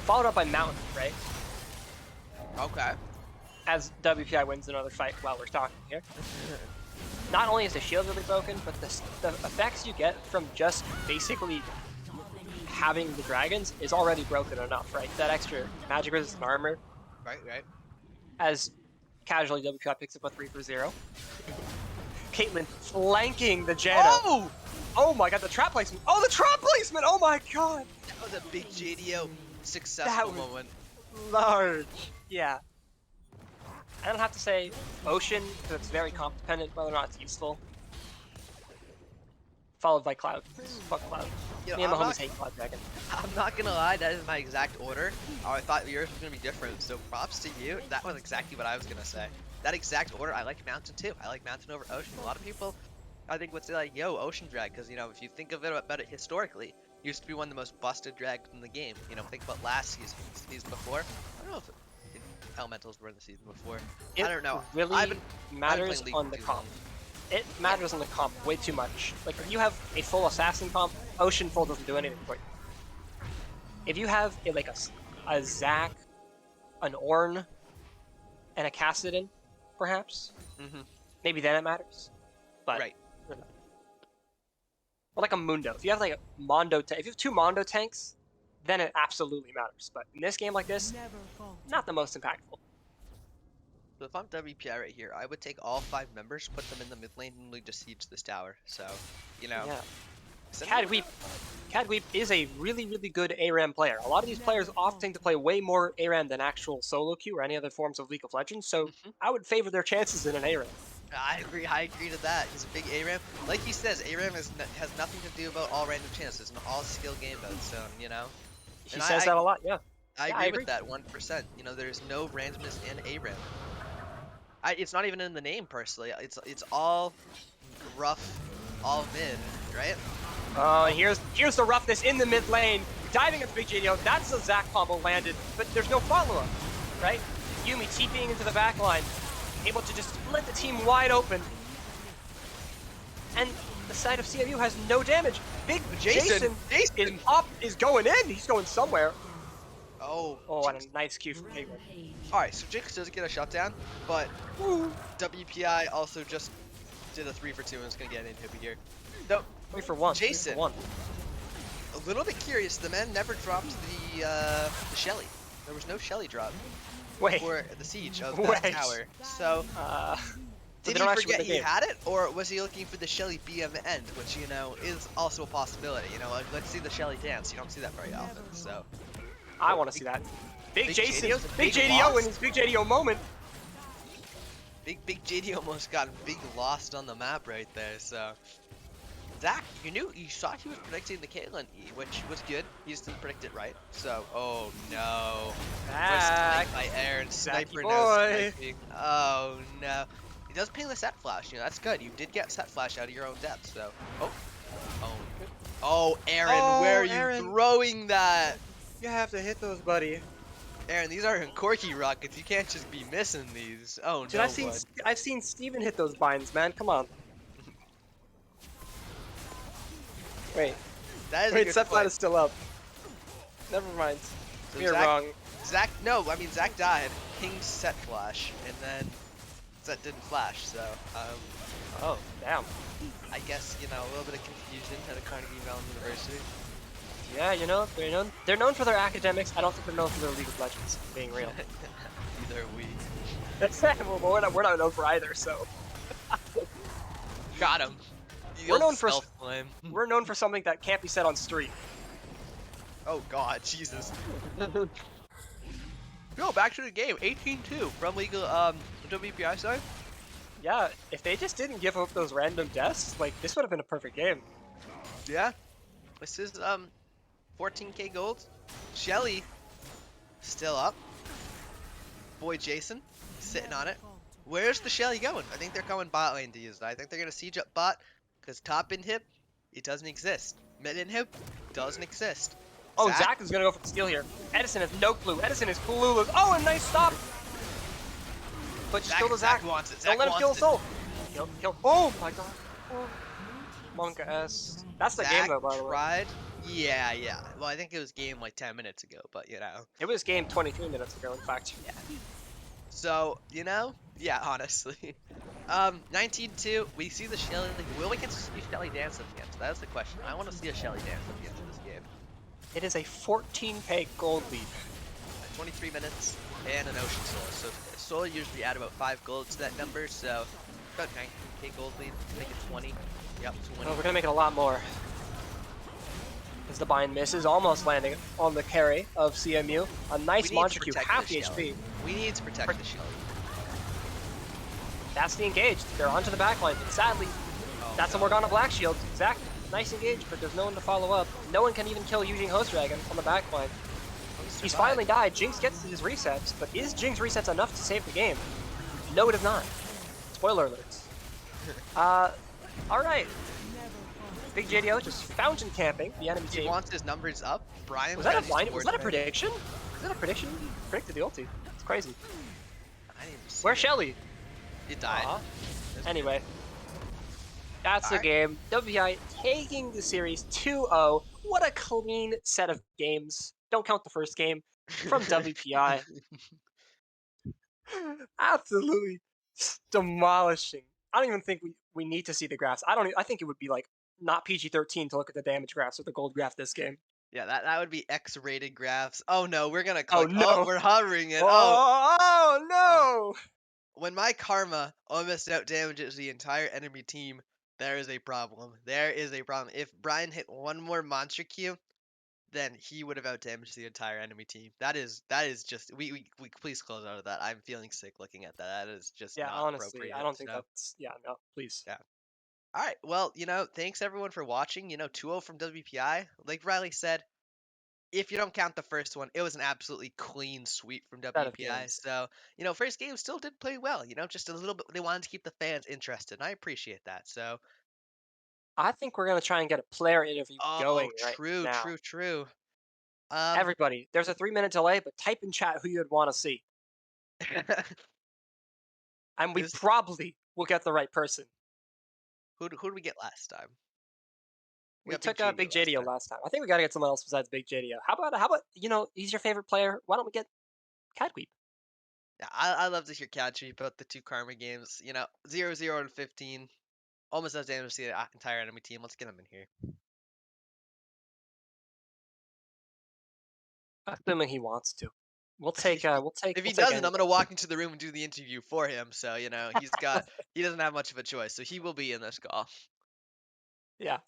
followed up by Mountain, right? Okay. As WPI wins another fight while we're talking here. not only is the shield really broken, but the effects you get from just basically having the dragons is already broken enough, right? That extra magic resistant armor, Right, right. as casually WPI picks up a 3 for 0. Caitlyn flanking the Janna. Oh! Oh my god, the trap placement. Oh, the trap placement! Oh my god! That was a big JDO That successful was moment. large. Yeah. I don't have to say Ocean, because it's very comp dependent whether or not it's useful. Followed by Cloud. Fuck Cloud. You know, Me and my homies hate Cloud Dragon. I'm not gonna lie, that is my exact order. Oh, I thought yours was gonna be different, so props to you. That was exactly what I was gonna say. That exact order, I like Mountain too. I like Mountain over Ocean. A lot of people, I think, would say like, yo, Ocean Drag, because, you know, if you think of it about it historically, it used to be one of the most busted drags in the game. You know, think about last season before. I don't know if Elementals were in the season before. It I don't know. really I've been matters playing League on the too comp. long. It matters on the comp way too much. Like, if you have a full assassin comp, Ocean full doesn't do anything for you. If you have a Zac, an Ornn, and a Cassidon, perhaps, maybe then it matters. But Right. or like a Mundo. If you have like a Mondo, if you have 2 Mondo tanks, then it absolutely matters. But in this game like this, not the most impactful. So if I'm WPI right here, I would take all 5 members, put them in the mid lane, and we just siege this tower. So, you know. Yeah. Cadweep. Cadweep is a really, really good ARAM player. A lot of these players often tend to play way more ARAM than actual solo queue or any other forms of League of Legends, so I would favor their chances in an ARAM. I agree to that. He's a big ARAM. Like he says, ARAM has nothing to do about all random chances. It's an all skill game mode, so, you know. He says that a lot, yeah. I agree with that 1%. You know, there's no randomness in ARAM. It's not even in the name, personally. It's all rough, all mid, right? Here's the roughness in the mid lane. Diving into Big JDO. That's the Zac combo landed, but there's no follow-up, right? Yuumi TPing into the back line, able to just split the team wide open. And the side of CMU has no damage. Big Jason is going in. He's going somewhere. Oh, and a nice Q from Caitlyn. Alright, so Jinx does get a shutdown, but WPI also just did a 3 for 2 and is going to get an inhib here. No, 3 for 1. Jason, 3 for 1. A little bit curious, the man never dropped the Shelly. There was no Shelly drop for the siege of that tower. So, did he forget he had it, or was he looking for the Shelly B on the end, which, you know, is also a possibility. You know, like, let's see the Shelly dance. You don't see that very often, so. I want to see that. Big Jason, big JDO in his Big JDO moment. Big JD almost got big lost on the map right there, so. Zac, you saw he was predicting the Caitlyn E, which was good. He just didn't predict it right. So, oh no. Zac by Aaron, sniper boy. sniping. Oh no. He does ping the set flash, you know, that's good. You did get set flash out of your own depth, so. Oh, Aaron, where are you throwing that? You have to hit those, buddy. Aaron, these aren't Corky rockets. You can't just be missing these. Oh Dude, no. I've seen Steven hit those binds, man. Come on. Wait. Set flat is still up. Never mind. So You're wrong. Zac died. King set flash, and then Set didn't flash. So, oh, damn. I guess, you know, a little bit of confusion at a Carnegie Mellon University. Yeah, you know, they're known for their academics. I don't think they're known for their League of Legends, being real. Neither are we. Well, we're not known for either, so. Got him. We're known for something that can't be said on street. Oh god, Jesus. Go back to the game. 18-2 from legal WPI side. Yeah, if they just didn't give up those random deaths, like this would have been a perfect game. Yeah. This is 14k gold. Shelly still up. Boy Jason sitting on it. Where's the Shelly going? I think they're going bot lane to use it. I think they're gonna siege up bot because top inhib, it doesn't exist. Mid inhib doesn't exist. Oh, Zac is gonna go for the steal here. Edison has no clue. Edison is clueless. Oh, a nice stop. But just kill the Zac. Wants it. Don't let him kill the soul. Kill. Oh my god. Oh. Monka S. That's the game though, by the way. Yeah. Well, I think it was game like 10 minutes ago, but you know. It was game 23 minutes ago, in fact. Yeah. So, you know, yeah, honestly. 19-2, we see the Shelly. Will we get to see Shelly dance at the end? So that's the question. I want to see a Shelly dance at the end of this game. It is a 14k gold lead. 23 minutes and an Ocean Soul. So Soul usually add about 5 gold to that number, so about 19k gold lead. Make it 20. Yep, Oh, 20. we're gonna make it a lot more. As the bind misses, almost landing on the carry of CMU. A We nice need to Monster Q, protect half this Shelly. HP. We need to protect the Shelly. That's the engaged. They're onto the backline, but sadly, Oh, that's a no. Morgana Black Shield. Exactly. Nice engage, but there's no one to follow up. No one can even kill using Host Dragon on the backline. He's finally died. Jinx gets his resets, but is Jinx resets enough to save the game? No, it is not. Spoiler alerts. Alright. Big JDO just fountain camping the enemy He team. wants his numbers up. Brian Was that a ready blind? Was towards that a him. prediction? Was that a prediction? He predicted the ulti. It's crazy. I didn't even see Where's it. Shelly? It died. Aw. That's Anyway, that's the Alright. game. WPI taking the series 2-0. What a clean set of games. Don't count the first game from WPI. Absolutely demolishing. I don't even think we need to see the graphs. I think it would be like not PG-13 to look at the damage graphs or the gold graph this game. Yeah, that would be X-rated graphs. Oh no, we're gonna Oh click. Oh, no. we're hovering it. Oh, Oh oh. no. When my karma almost out damages the entire enemy team, there is a problem. There is a problem. If Brian hit one more monster Q, then he would have out damaged the entire enemy team. That is just we please close out of that. I'm feeling sick looking at that. That is just Yeah, not honestly, I appropriate. don't think So that's yeah, no, please. yeah. All right. Well, thanks everyone for watching. 2-0 from WPI. Like Riley said, if you don't count the first one, it was an absolutely clean sweep from Set of WPI. games. So, first game still did play well, just a little bit. They wanted to keep the fans interested, and I appreciate that. So, I think we're gonna try and get a player interview oh, going right true, now. true, true. Um, Everybody, there's a 3-minute delay, but type in chat who you'd want to see. And we this probably will get the right person. who did we get last time? We We got Big took JD Big last JDO time. last time. I think we gotta get someone else besides Big JDO. How about he's your favorite player? Why don't we get Cadweep? Yeah, I love to hear Catchy about the two Karma games. 0-0 and 15, almost as damage to the entire enemy team. Let's get him in here. Assuming he wants to. We'll take if he, if he doesn't, I'm anybody. gonna walk into the room and do the interview for him. So he doesn't have much of a choice. So he will be in this call. Yeah.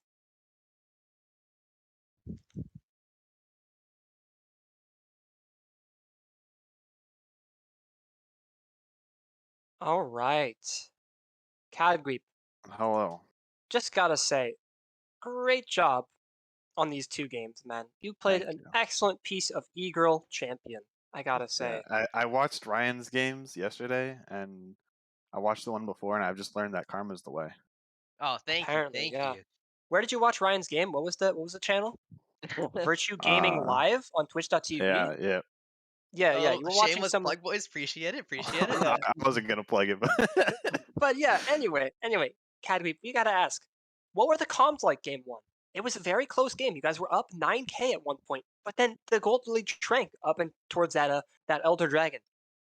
All right. Cadweep. Hello. Just gotta say, great job on these two games, man. You played Thank an you. excellent piece of e-girl champion. I gotta Yeah, say. I watched Ryan's games yesterday, and I watched the one before, and I've just learned that karma's the way. Oh, thank you, Apparently, thank yeah. you. Where did you watch Ryan's game? What was the channel? Virtue Gaming Uh, Live on Twitch.tv? yeah, yeah. Yeah, yeah. Oh, You were watching shameless some plug, boys. Appreciate it, appreciate it. yeah. I wasn't gonna plug it, but But yeah, anyway, Cadweep, we gotta ask, what were the comms like game one? It was a very close game. You guys were up 9k at one point, but then the gold lead shrank up and towards that Elder Dragon.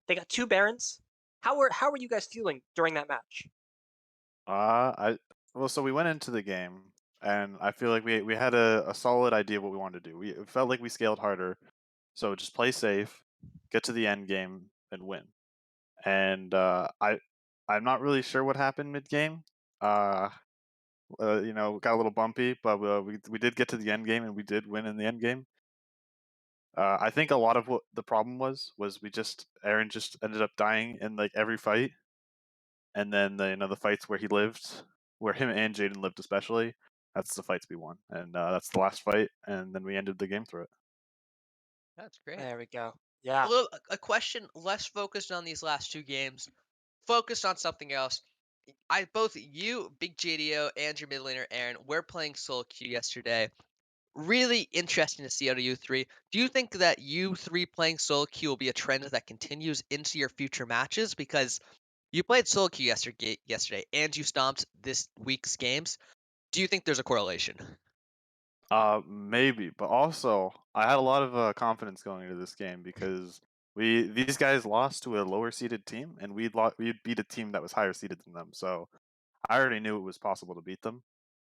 They got two Barons. How were you guys feeling during that match? I well, so we went into the game, and I feel like we had a solid idea of what we wanted to do. It felt like we scaled harder, so just play safe, get to the end game, and win. And I'm not really sure what happened mid game. Uh, got a little bumpy, but we did get to the end game and we did win in the end game. I think a lot of what the problem was Aaron just ended up dying in like every fight, and then the fights where he lived, where him and Jaden lived especially, that's the fights we won, and that's the last fight, and then we ended the game through it. That's great. There we go. A Yeah. little a question less focused on these last two games, focused on something else. Both you, Big JDO, and your mid laner Aaron, were playing solo queue yesterday. Really interesting to see out of you three. Do you think that you three playing solo queue will be a trend that continues into your future matches? Because you played solo queue yesterday, and you stomped this week's games. Do you think there's a correlation? Maybe, but also I had a lot of confidence going into this game because These guys lost to a lower seeded team, and we'd beat a team that was higher seeded than them. So I already knew it was possible to beat them.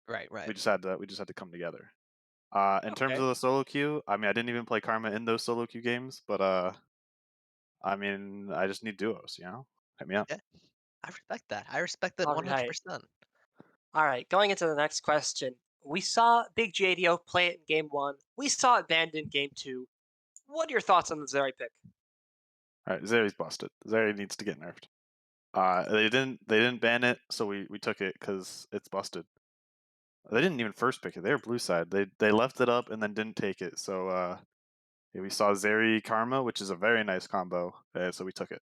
Right, right. We just had to come together. In terms Okay. of the solo queue, I mean, I didn't even play Karma in those solo queue games, but I mean, I just need duos, you know? Hit me up. Yeah, I respect that. I respect that All right. 100%. All right. Going into the next question. We saw Big JDO play it in game 1. We saw it banned in game 2. What are your thoughts on the Zeri pick? All right, Zeri's busted. Zeri needs to get nerfed. They didn't ban it, so we took it because it's busted. They didn't even first pick it. They were blue side. They left it up and then didn't take it. So yeah, we saw Zeri Karma, which is a very nice combo. So we took it.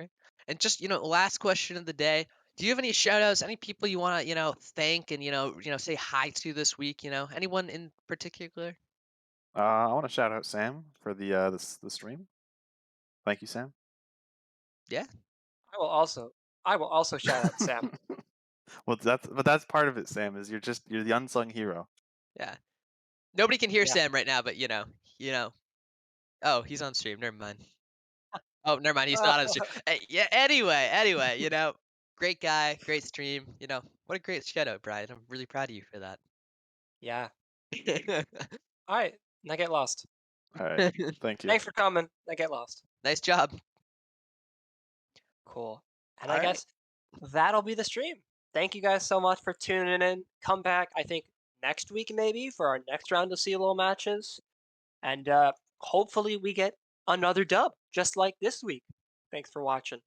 Okay. And just, last question of the day. Do you have any shout outs, any people you want to, thank and, say hi to this week? Anyone in particular? I want to shout out Sam for the stream. Thank you, Sam. Yeah. I will also shout out Sam. Well, that's part of it, Sam. Is you're the unsung hero. Yeah. Nobody can hear Yeah. Sam right now, but Oh, he's on stream. Never mind. Oh, never mind. He's not on stream. Yeah. Anyway, great guy, great stream. What a great shout out, Brian. I'm really proud of you for that. Yeah. All right. Now get lost. All right. Thank you. Thanks for coming. Now get lost. Nice job. Cool. And All I right. guess that'll be the stream. Thank you guys so much for tuning in. Come back, I think, next week maybe for our next round of CLO matches. And hopefully we get another dub just like this week. Thanks for watching.